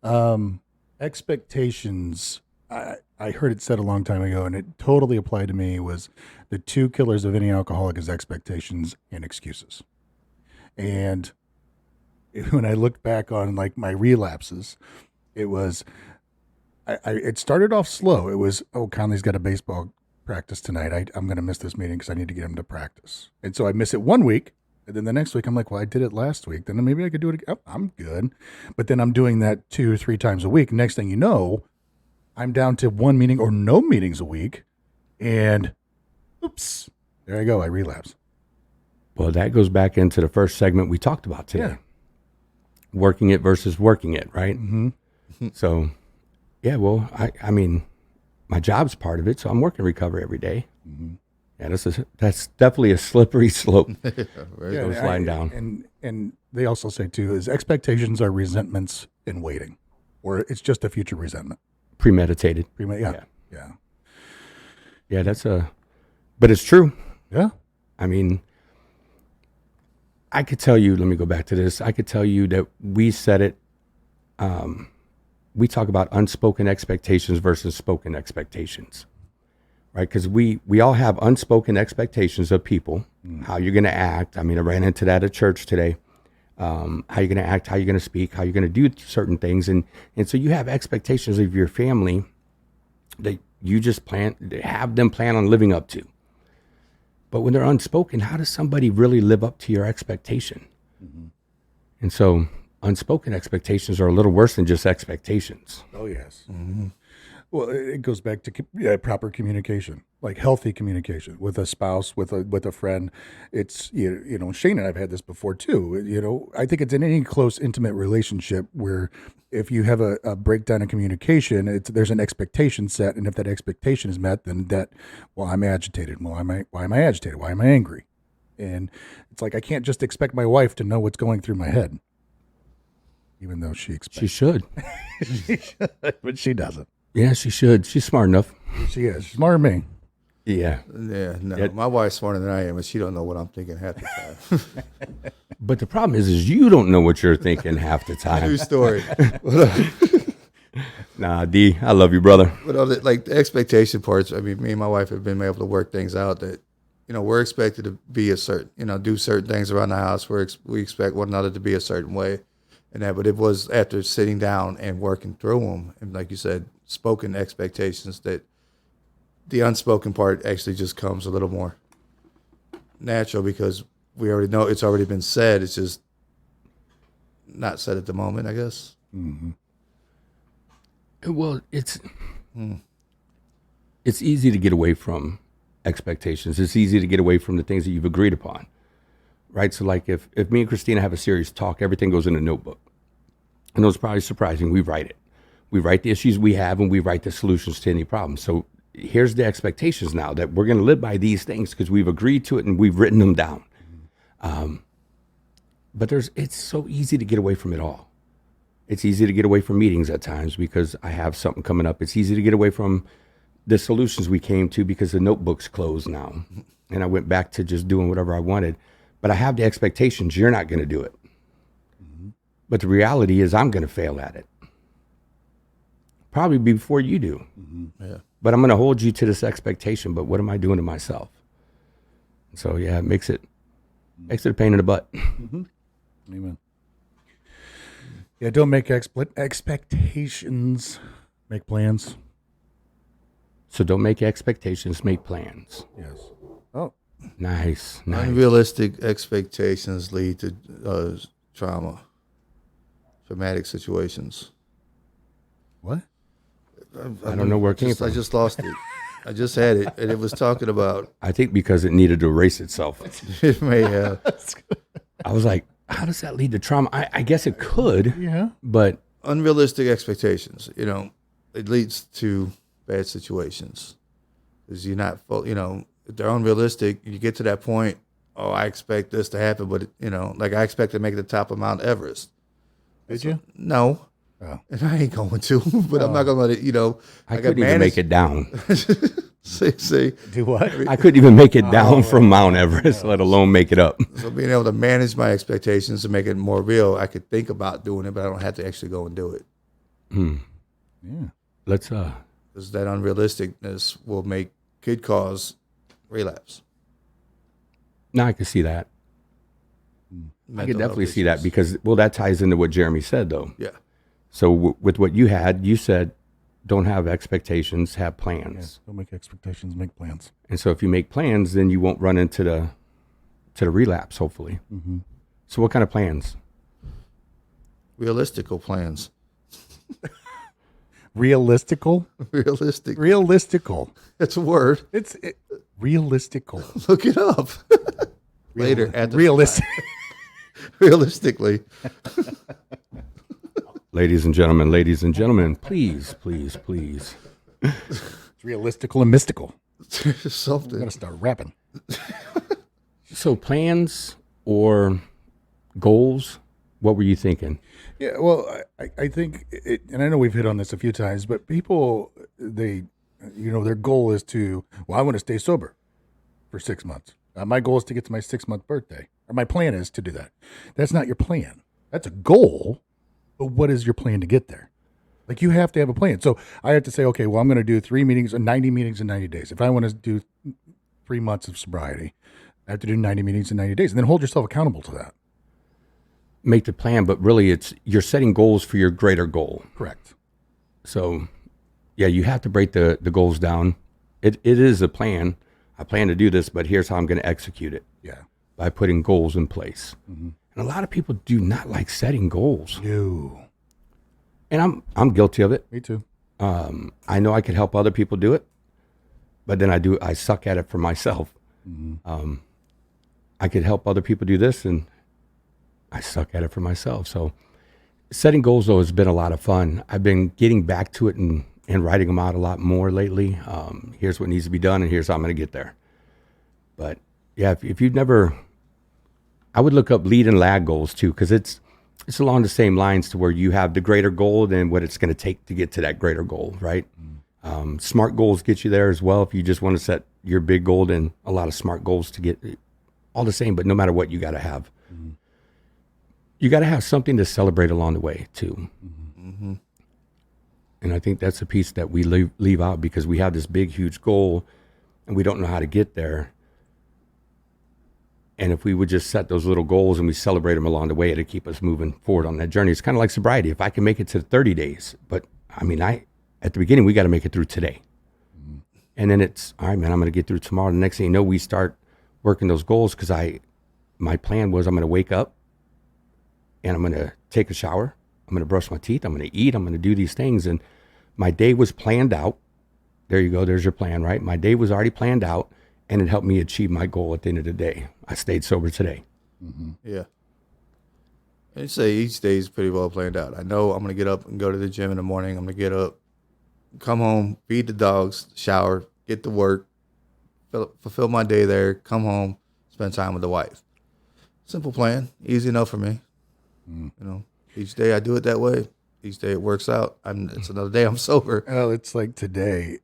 Gotcha. Expectations. I heard it said a long time ago, and it totally applied to me, was the two killers of any alcoholic is expectations and excuses. And when I looked back on like my relapses, it was, it started off slow. It was, oh, Conley's got a baseball practice tonight. I'm going to miss this meeting because I need to get him to practice. And so I miss it one week. And then the next week, I'm like, well, I did it last week. Then maybe I could do it again. Oh, I'm good. But then I'm doing that 2 or 3 times a week. Next thing you know, I'm down to 1 meeting or no meetings a week. And oops, there I go. I relapse. Well, that goes back into the first segment we talked about today. Yeah. Working it versus working it, right? Mm-hmm. So, yeah, well, I mean, my job's part of it, so I'm working recovery every day. Mm-hmm. Yeah, that's definitely a slippery slope. Right? Goes sliding down. And they also say too is expectations are resentments in waiting, or it's just a future resentment. Premeditated. Yeah. Yeah, but it's true. Yeah. I mean, I could tell you, let me go back to this. I could tell you that we said it, we talk about unspoken expectations versus spoken expectations, right? Because we all have unspoken expectations of people, how you're going to act. I mean, I ran into that at church today. How you're going to act, how you're going to speak, how you're going to do certain things. And so you have expectations of your family that you just have them plan on living up to. But when they're unspoken, how does somebody really live up to your expectation? Mm-hmm. And so unspoken expectations are a little worse than just expectations. Oh, yes. Mm-hmm. Well, it goes back to proper communication, like healthy communication with a spouse, with a friend. It's, Shane and I've had this before too. I think it's in any close, intimate relationship where if you have a breakdown in communication, there's an expectation set. And if that expectation is met, then I'm agitated. Well, why am I agitated? Why am I angry? And it's like, I can't just expect my wife to know what's going through my head, even though she expects. She should. She should, but she doesn't. Yeah, she should. She's smart enough. She is. She's smarter than me. Yeah. Yeah, no. My wife's smarter than I am, and she don't know what I'm thinking half the time. But the problem is you don't know what you're thinking half the True time. story. Nah, D, I love you, brother. But like the expectation parts, I mean, me and my wife have been able to work things out that, we're expected to be a certain, do certain things around the house. We expect one another to be a certain way, and that. But it was after sitting down and working through them, and like you said, spoken expectations, that the unspoken part actually just comes a little more natural because we already know it's already been said. It's just not said at the moment, I guess. Mm-hmm. Well, it's easy to get away from expectations. It's easy to get away from the things that you've agreed upon, right? So like if me and Christina have a serious talk, everything goes in a notebook. And it's probably surprising. We write it. We write the issues we have and we write the solutions to any problem. So here's the expectations now that we're going to live by these things because we've agreed to it and we've written them down. But it's so easy to get away from it all. It's easy to get away from meetings at times because I have something coming up. It's easy to get away from the solutions we came to because the notebook's closed now. And I went back to just doing whatever I wanted. But I have the expectations you're not going to do it. Mm-hmm. But the reality is I'm going to fail at it. Probably before you do. Mm-hmm. Yeah. But I'm going to hold you to this expectation. But what am I doing to myself? So, yeah, it makes it a pain in the butt. Mm-hmm. Amen. Yeah, don't make expectations. Make plans. So don't make expectations, make plans. Yes. Oh. Nice. Unrealistic expectations lead to traumatic situations. What? I don't know where it came from. I just lost it. I just had it, and it was talking about. I think because it needed to erase itself. It may have. I was like, how does that lead to trauma? I guess it could. Yeah. But unrealistic expectations, it leads to bad situations. Because you're not, if they're unrealistic, you get to that point, oh, I expect this to happen, but, like I expect to make it to the top of Mount Everest. Did you? No. Oh. And I ain't going to, but I'm not going to let it, I couldn't even make it down. See. Do what? I couldn't even make it down from Mount Everest, let alone make it up. So being able to manage my expectations to make it more real, I could think about doing it, but I don't have to actually go and do it. Yeah. Let's because that unrealisticness could cause relapse. No, I can see that. I can definitely see that issues. because, that ties into what Jeremy said, though. Yeah. So with what you said, don't have expectations, have plans. Yes. Don't make expectations, make plans. And so if you make plans, then you won't run into the relapse, hopefully. Mm-hmm. So what kind of plans? Realistical plans. Realistical? Realistical. That's a word. It's realistical. Look it up. Later. Realistically. Ladies and gentlemen, please. It's realistical and mystical. Something. I'm going to start rapping. So plans or goals, what were you thinking? Yeah, well, I think, and I know we've hit on this a few times, but people, their goal is to, I want to stay sober for 6 months. My goal is to get to my 6-month birthday, or my plan is to do that. That's not your plan. That's a goal, but what is your plan to get there? Like, you have to have a plan. So I have to say, okay, well, I'm going to do 90 meetings in 90 days. If I want to do 3 months of sobriety, I have to do 90 meetings in 90 days, and then hold yourself accountable to that. Make the plan, but really you're setting goals for your greater goal. Correct. So, yeah, you have to break the goals down. It is a plan. I plan to do this, but here's how I'm going to execute it. Yeah. By putting goals in place. Mm-hmm. And a lot of people do not like setting goals. No. And I'm guilty of it. Me too. I know I could help other people do it, but then I suck at it for myself. Mm-hmm. I could help other people do this, and I suck at it for myself. So setting goals, though, has been a lot of fun. I've been getting back to it and writing them out a lot more lately. Here's what needs to be done, and here's how I'm going to get there. But, yeah, if you've never... I would look up lead and lag goals, too, because it's along the same lines to where you have the greater goal and what it's going to take to get to that greater goal, right? SMART goals get you there as well. If you just want to set your big goal, and a lot of SMART goals to get all the same, but no matter what, you got to have. you got to have something to celebrate along the way too. Mm-hmm. And I think that's a piece that we leave out because we have this big, huge goal and we don't know how to get there. And if we would just set those little goals and we celebrate them along the way, it'd keep us moving forward on that journey. It's kind of like sobriety. If I can make it to 30 days, but I mean, at the beginning, we got to make it through today. And then it's, all right, man, I'm going to get through tomorrow. The next thing you know, we start working those goals because my plan was I'm going to wake up and I'm going to take a shower. I'm going to brush my teeth. I'm going to eat. I'm going to do these things. And my day was planned out. There you go. There's your plan, right? My day was already planned out and it helped me achieve my goal at the end of the day. I stayed sober today. Mm-hmm. Yeah. I'd say each day is pretty well planned out. I know I'm going to get up and go to the gym in the morning. I'm going to get up, come home, feed the dogs, shower, get to work, fulfill my day there, come home, spend time with the wife. Simple plan, easy enough for me. You know, each day I do it that way. Each day it works out. It's another day I'm sober. Well, it's like today.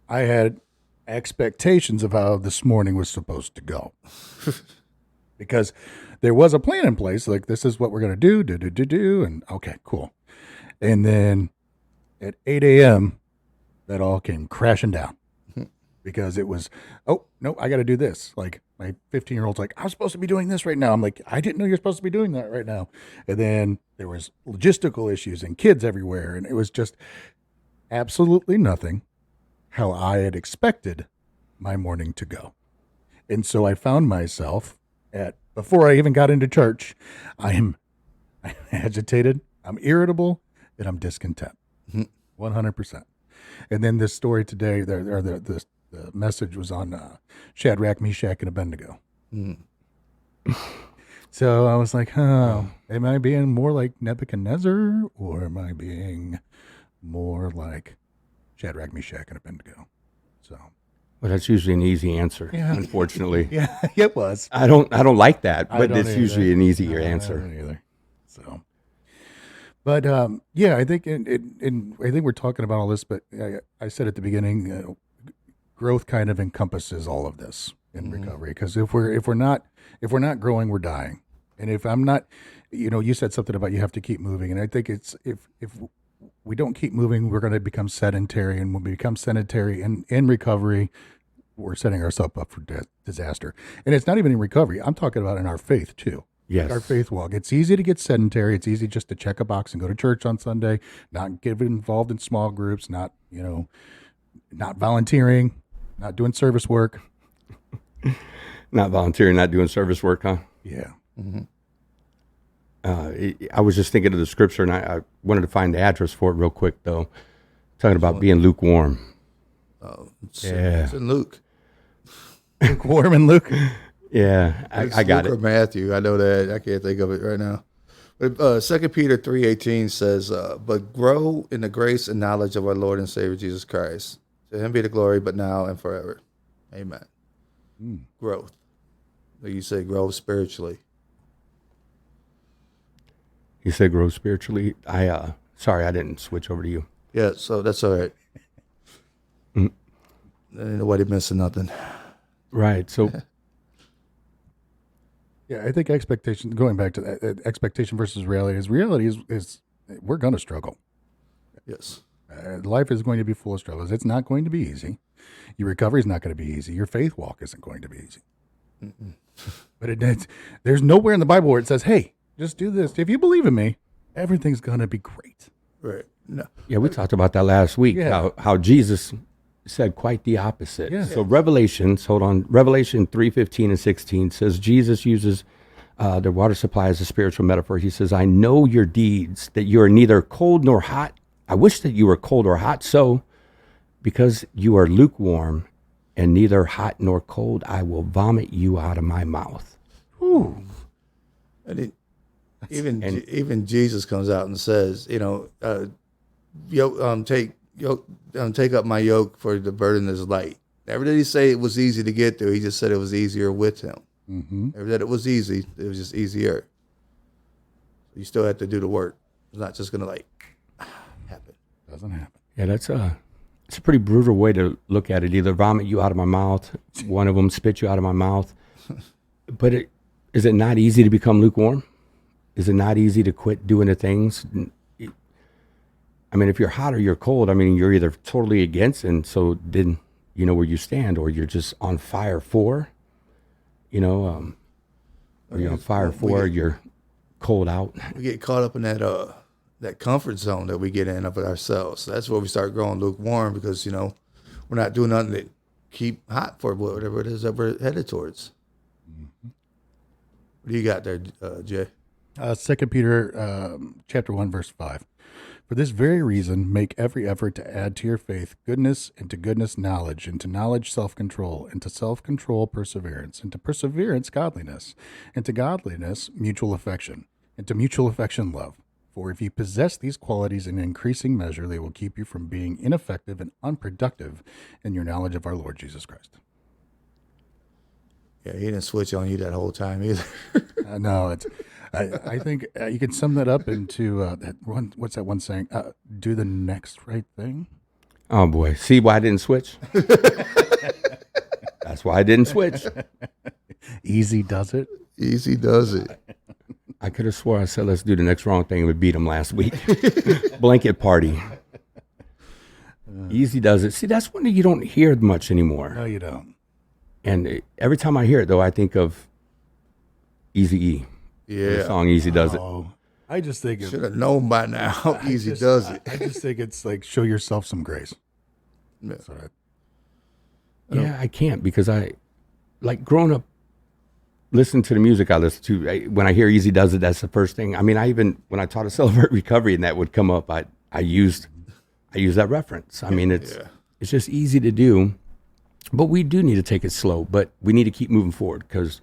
I had expectations of how this morning was supposed to go because there was a plan in place. Like, this is what we're going to do, and okay, cool. And then at 8 a.m., that all came crashing down because it was, oh, no, I got to do this. Like, my 15-year-old's like, I'm supposed to be doing this right now. I'm like, I didn't know you're supposed to be doing that right now. And then there was logistical issues and kids everywhere. And it was just absolutely nothing how I had expected my morning to go. And so I found myself before I even got into church, I'm agitated, I'm irritable, and I'm discontent. 100%. And then this story today, the message was on Shadrach, Meshach, and Abednego. So I was like, am I being more like Nebuchadnezzar, or am I being more like Shadrach, Meshach, and Abednego? So, well, that's usually an easy answer, unfortunately. yeah, it was. I don't like that, but it's either. usually an easier I answer. don't either. So, but yeah, I think I think we're talking about all this, but I said at the beginning, growth kind of encompasses all of this in recovery. Because if we're not growing, we're dying. And if I'm not, you said something about you have to keep moving, and I think it's if we don't keep moving, we're going to become sedentary, and when we become sedentary in recovery, we're setting ourselves up for disaster. And it's not even in recovery. I'm talking about in our faith too. Yes. Our faith walk. It's easy to get sedentary. It's easy just to check a box and go to church on Sunday, not get involved in small groups, not volunteering, not doing service work. Not volunteering, not doing service work, huh? Yeah. Mm-hmm. I was just thinking of the scripture, and I wanted to find the address for it real quick, though. Talking about being lukewarm. It's in Luke. Lukewarm and Luke. Yeah, I got Luke it. or Matthew. I know that. I can't think of it right now. But 2 Peter 3:18 says, but grow in the grace and knowledge of our Lord and Savior Jesus Christ. To him be the glory, but now and forever. Amen. Growth. Like you say, grow spiritually. You said grow spiritually. Sorry, I didn't switch over to you. Yeah, so that's all right. Ain't nobody missing nothing. Right. So Yeah, I think expectation, going back to that, expectation versus reality is we're going to struggle. Yes. Life is going to be full of struggles. It's not going to be easy. Your recovery is not going to be easy. Your faith walk isn't going to be easy. But there's nowhere in the Bible where it says, hey, just do this. If you believe in me, everything's going to be great. Right. No. yeah, we talked about that last week. Yeah. How Jesus said quite the opposite. Yeah. So Revelation 3:15 and 16 says Jesus uses their water supply as a spiritual metaphor. He says, I know your deeds, that you are neither cold nor hot. I wish that you were cold or hot. So because you are lukewarm and neither hot nor cold, I will vomit you out of my mouth. Ooh. And even Jesus comes out and says, take up my yoke, for the burden is light. Never did he say it was easy to get through. He just said it was easier with him. Mm-hmm. Never that it was easy. It was just easier. You still have to do the work. It's not just going to happen. Doesn't happen. Yeah, it's a pretty brutal way to look at it. Either vomit you out of my mouth, one of them spit you out of my mouth. But Is it not easy to become lukewarm? Is it not easy to quit doing the things? I mean, if you're hot or you're cold, I mean, you're either totally against, and so then you know where you stand, or you're just on fire for, or you're on fire for, you're cold out. We get caught up in that comfort zone that we get in of ourselves. That's where we start growing lukewarm because, we're not doing nothing to keep hot for whatever it is that we're headed towards. What do you got there, Jay? 2 Peter chapter 1, verse 5. For this very reason, make every effort to add to your faith goodness, and to goodness knowledge, and to knowledge self-control, and to self-control perseverance, and to perseverance godliness, and to godliness mutual affection, and to mutual affection love. For if you possess these qualities in increasing measure, they will keep you from being ineffective and unproductive in your knowledge of our Lord Jesus Christ. Yeah, he didn't switch on you that whole time either. No, it's. I think you can sum that up into that one. What's that one saying? Do the next right thing. Oh boy, see why I didn't switch? That's why I didn't switch. Easy does it. Easy does it. I could have swore I said let's do the next wrong thing and we beat them last week. Blanket party. Easy does it. See, that's one that you don't hear much anymore. No, you don't. And every time I hear it, though, I think of Eazy-E. Yeah. The song Easy Does It. Oh, I just think Should have known by now how easy does it. I just think it's like show yourself some grace. Yeah. So Yeah, I can't because like growing up, listening to the music I listen to, when I hear Easy Does It, that's the first thing. I mean, when I taught to Celebrate Recovery and that would come up, I used that reference. I mean, it's just easy to do, but we do need to take it slow, but we need to keep moving forward because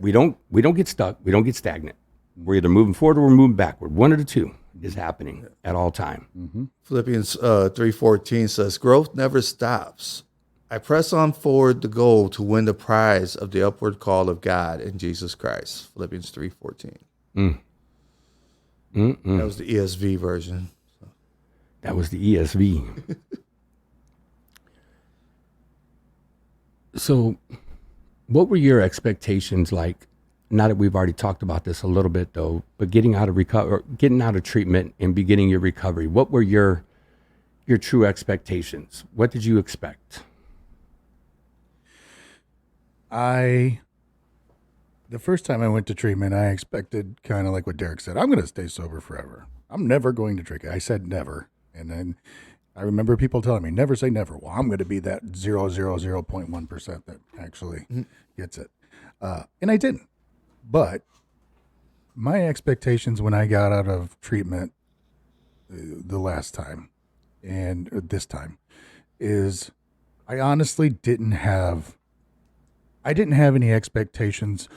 we don't get stuck. We don't get stagnant. We're either moving forward or we're moving backward. One of the two is happening at all time. mm-hmm. Philippians 3:14 says, growth never stops. I press on forward the goal to win the prize of the upward call of God in Jesus Christ. Philippians 3:14. That was the ESV version. That was the ESV. So what were your expectations like? Now that we've already talked about this a little bit though, but getting out of treatment and beginning your recovery, what were your true expectations? What did you expect? The first time I went to treatment, I expected kind of like what Derek said. I'm going to stay sober forever. I'm never going to drink. I said never. And then I remember people telling me, never say never. Well, I'm going to be that 0.1% that actually gets it. And I didn't. But my expectations when I got out of treatment the last time and this time is I honestly didn't have any expectations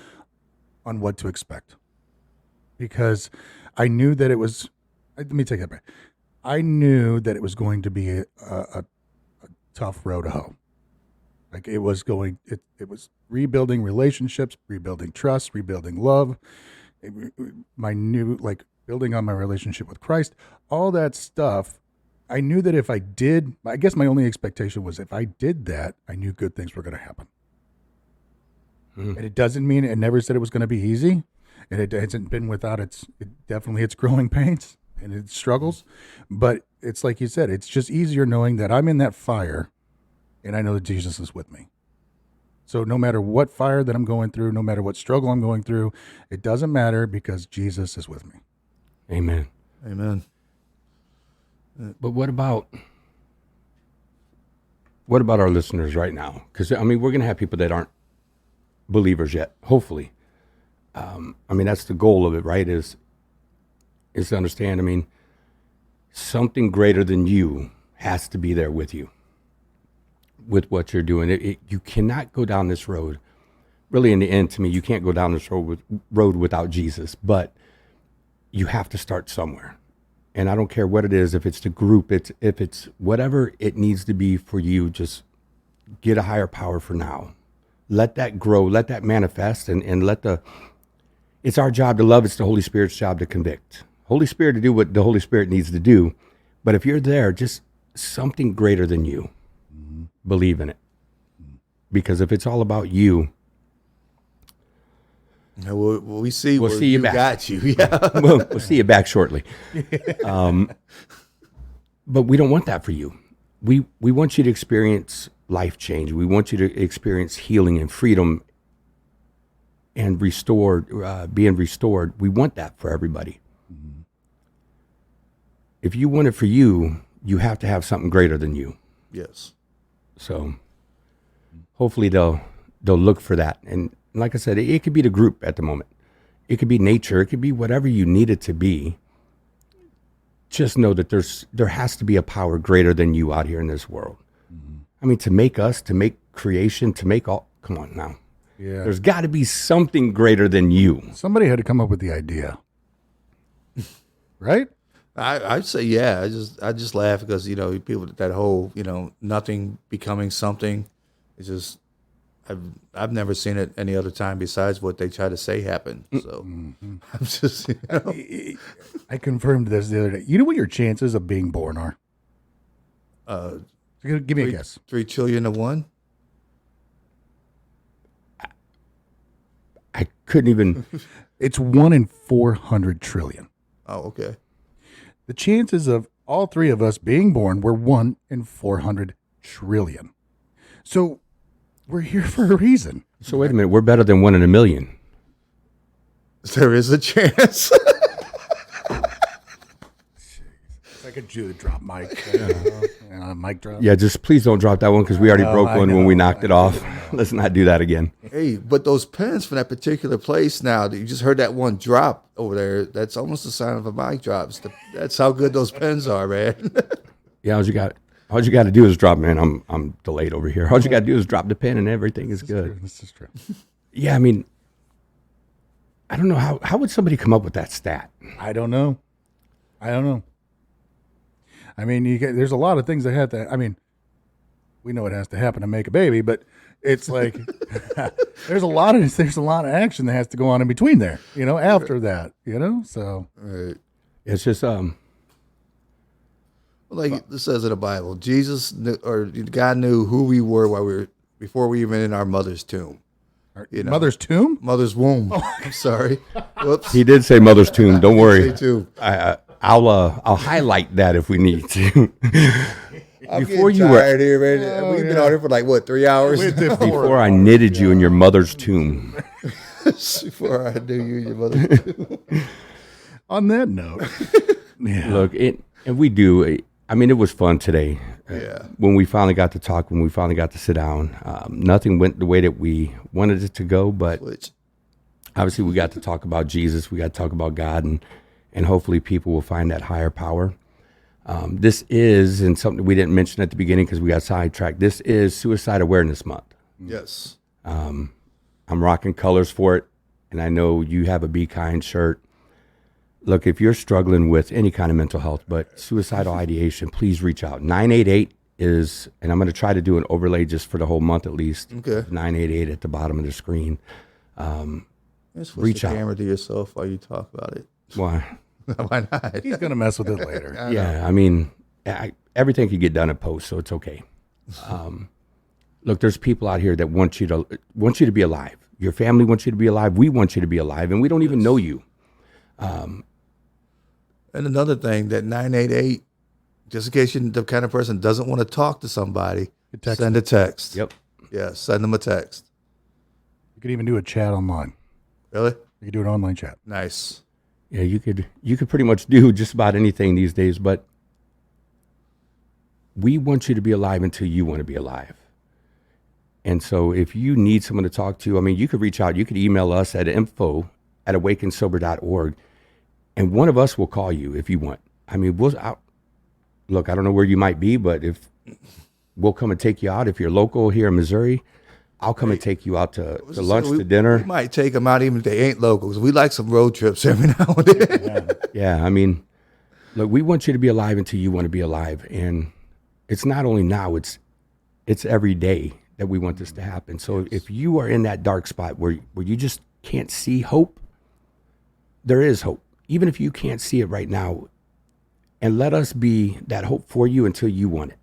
on what to expect because I knew that it was, let me take that back. I knew that it was going to be a tough road to hoe. Like it was rebuilding relationships, rebuilding trust, rebuilding love, building on my relationship with Christ, all that stuff. I knew that if I did, I guess my only expectation was if I did that, I knew good things were going to happen. And it doesn't mean it never said it was going to be easy. And it hasn't been without its growing pains and its struggles. But it's like you said, it's just easier knowing that I'm in that fire and I know that Jesus is with me. So no matter what fire that I'm going through, no matter what struggle I'm going through, it doesn't matter because Jesus is with me. Amen. Amen. But what about our listeners right now? Because, I mean, we're going to have people that aren't believers yet, hopefully. I mean, that's the goal of it, right? Is to understand, I mean, something greater than you has to be there with you, with what you're doing. You cannot go down this road. Really, in the end, to me, you can't go down this road without Jesus, but you have to start somewhere. And I don't care what it is, if it's the group, if it's whatever it needs to be for you, just get a higher power for now. Let that grow, let that manifest, and it's our job to love, it's the Holy Spirit's job to convict. Holy Spirit to do what the Holy Spirit needs to do, but if you're there, just something greater than you, believe in it. Because if it's all about you, And we see We'll where see you you back. got you. Yeah. We'll see you back shortly. But we don't want that for you. We want you to experience life change. We want you to experience healing and freedom and being restored. We want that for everybody. Mm-hmm. If you want it for you, you have to have something greater than you. Yes. So hopefully they'll look for that. And like I said, it could be the group at the moment. It could be nature. It could be whatever you need it to be. Just know that there has to be a power greater than you out here in this world. Mm-hmm. I mean, to make us, to make creation, to make all, come on now. Yeah. There's got to be something greater than you. Somebody had to come up with the idea. Right? I'd say, yeah. I just laugh because, people, that whole, nothing becoming something. It's just, I've never seen it any other time besides what they try to say happened. So I'm just, I confirmed this the other day. You know what your chances of being born are? Give me a guess. 3 trillion to 1. I couldn't even. It's 1 in 400 trillion. Oh, okay. The chances of all three of us being born were 1 in 400 trillion. So we're here for a reason. So wait a minute. We're better than 1 in a million. There is a chance. It's like a Jew that dropped mic. Mic drop. Yeah, just please don't drop that one because we already broke one when we knocked it off. Let's not do that again. Hey, but those pens from that particular place now, you just heard that one drop over there. That's almost the sign of a mic drop. That's how good those pens are, man. Yeah, all you got to do is drop, man. I'm delayed over here. All you got to do is drop the pen and everything is good. This is true. Yeah, I mean, I don't know how would somebody come up with that stat? I don't know. I mean, there's a lot of things that have to. I mean, we know it has to happen to make a baby, but it's like there's a lot of action that has to go on in between there. After that. So Right. It's just Like it says in the Bible, Jesus knew, or God knew who we were before we even in our mother's tomb. Mother's tomb, Mother's womb. I'm sorry. Whoops. he did say mother's tomb. Don't worry. Say tomb. I'll highlight that if we need to. I'm Before getting you were- tired here, man. We've been on here for like what, 3 hours? Before I knitted you in your mother's tomb. Before I knew you, your mother's tomb. On that note, yeah. Look, and we do. I mean, it was fun today. Yeah. When we finally got to talk, when we finally got to sit down, nothing went the way that we wanted it to go, but Which, obviously we got to talk about Jesus. We got to talk about God, and hopefully people will find that higher power. This is, and something we didn't mention at the beginning because we got sidetracked, this is Suicide Awareness Month. yes. I'm rocking colors for it, and I know you have a Be Kind shirt. Look, if you're struggling with any kind of mental health, but suicidal ideation, please reach out. 988 is, and I'm going to try to do an overlay just for the whole month at least. Okay. 988 at the bottom of the screen. Just Reach the out. camera to yourself while you talk about it. Why? Why not? He's gonna mess with it later. Yeah, I mean, everything can get done in post, so it's okay. Look, there's people out here that want you to be alive. Your family wants you to be alive. We want you to be alive, and we don't even know you. And another thing, that 988, just in case you're the kind of person that doesn't want to talk to somebody, send a text. Yep. Yeah, send them a text. You could even do a chat online. Really? You could do an online chat. Nice. Yeah, you could pretty much do just about anything these days, but we want you to be alive until you want to be alive. And so if you need someone to talk to, I mean, you could reach out. You could email us at info@awakensober.org, and one of us will call you if you want. I mean, look, I don't know where you might be, but if we'll come and take you out. If you're local here in Missouri, I'll come and take you out to lunch, to dinner. We might take them out even if they ain't locals. We like some road trips every now and then. Yeah, I mean, look, we want you to be alive until you want to be alive. And it's not only now, it's every day that we want this to happen. So if you are in that dark spot where you just can't see hope, there is hope. Even if you can't see it right now, and let us be that hope for you until you want it.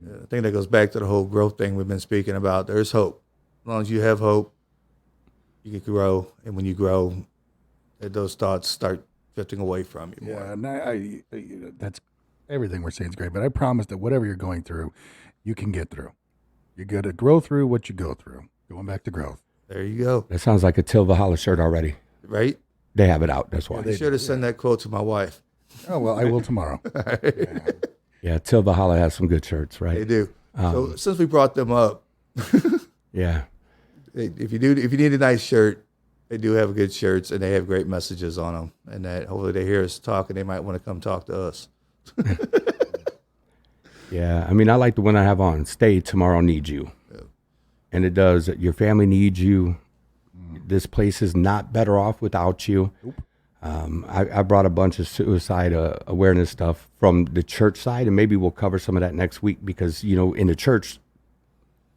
I think that goes back to the whole growth thing we've been speaking about. There's hope. As long as you have hope, you can grow, and when you grow, those thoughts start drifting away from you. Yeah, and I that's everything we're saying is great, but I promise that whatever you're going through, you can get through. You're going to grow through what you go through. Going back to growth. There you go. That sounds like a Till Valhalla shirt already. Right? They have it out. That's why. You should have sent that quote to my wife. Oh, well, I will tomorrow. Yeah, Till Valhalla has some good shirts, right? They do. So since we brought them up, Yeah. if you need a nice shirt, they do have good shirts, and they have great messages on them. And that hopefully they hear us talk, and they might want to come talk to us. Yeah. I mean, I like the one I have on. Stay, tomorrow needs you. Yeah. And it does. Your family needs you. This place is not better off without you. I brought a bunch of suicide awareness stuff from the church side, and maybe we'll cover some of that next week because, you know, in the church,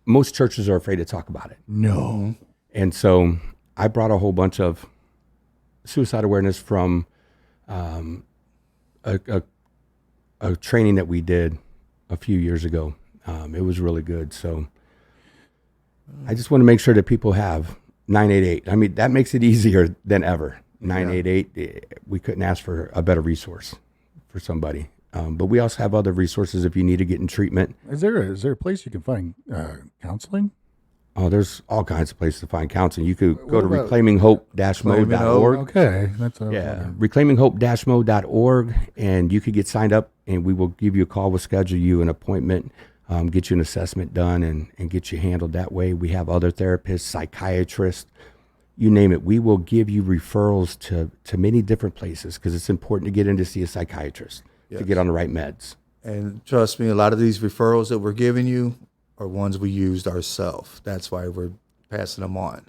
most churches are afraid to talk about it. No. And so I brought a whole bunch of suicide awareness from a training that we did a few years ago. It was really good. So I just want to make sure that people have 988. I mean, that makes it easier than ever. 988, we couldn't ask for a better resource for somebody. But we also have other resources if you need to get in treatment. Is there a place you can find counseling? Oh, there's all kinds of places to find counseling. You could go to about- reclaiminghope-mo.org. Okay, that's Yeah, reclaiminghope-mo.org, and you could get signed up, and we will give you a call. We'll schedule you an appointment, get you an assessment done, and get you handled that way. We have other therapists, psychiatrists, you name it. We will give you referrals to many different places because it's important to get in to see a psychiatrist to get on the right meds. And trust me, a lot of these referrals that we're giving you are ones we used ourselves. That's why we're passing them on.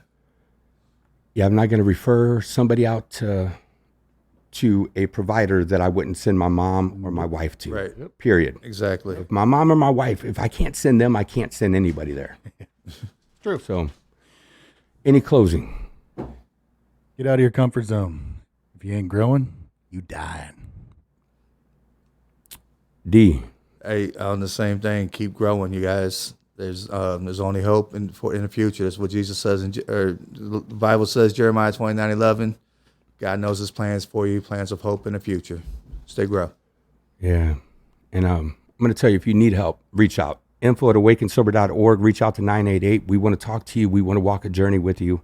Yeah, I'm not going to refer somebody out to a provider that I wouldn't send my mom or my wife to. Right. Period. Exactly. If my mom or my wife, if I can't send them, I can't send anybody there. True. So, any closing? Get out of your comfort zone. If you ain't growing, you dying. D. Hey, on the same thing, keep growing, you guys. There's only hope in the future. That's what Jesus says, the Bible says, Jeremiah 29:11. God knows His plans for you, plans of hope in the future. Stay grow. Yeah. And I'm going to tell you, if you need help, reach out. info@awakensober.org. Reach out to 988. We want to talk to you. We want to walk a journey with you.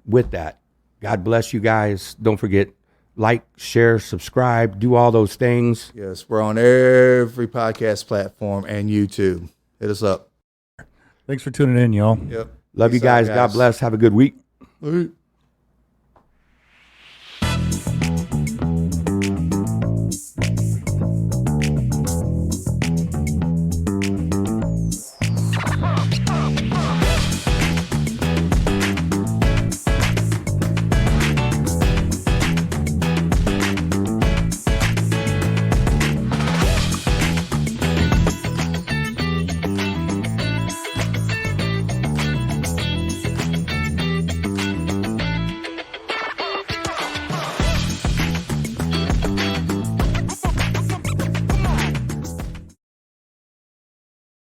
With that, God bless you guys. Don't forget, like, share, subscribe, do all those things. Yes, we're on every podcast platform and YouTube. Hit us up. Thanks for tuning in, y'all. Yep. Love you Peace out, guys. God bless. Have a good week. All right.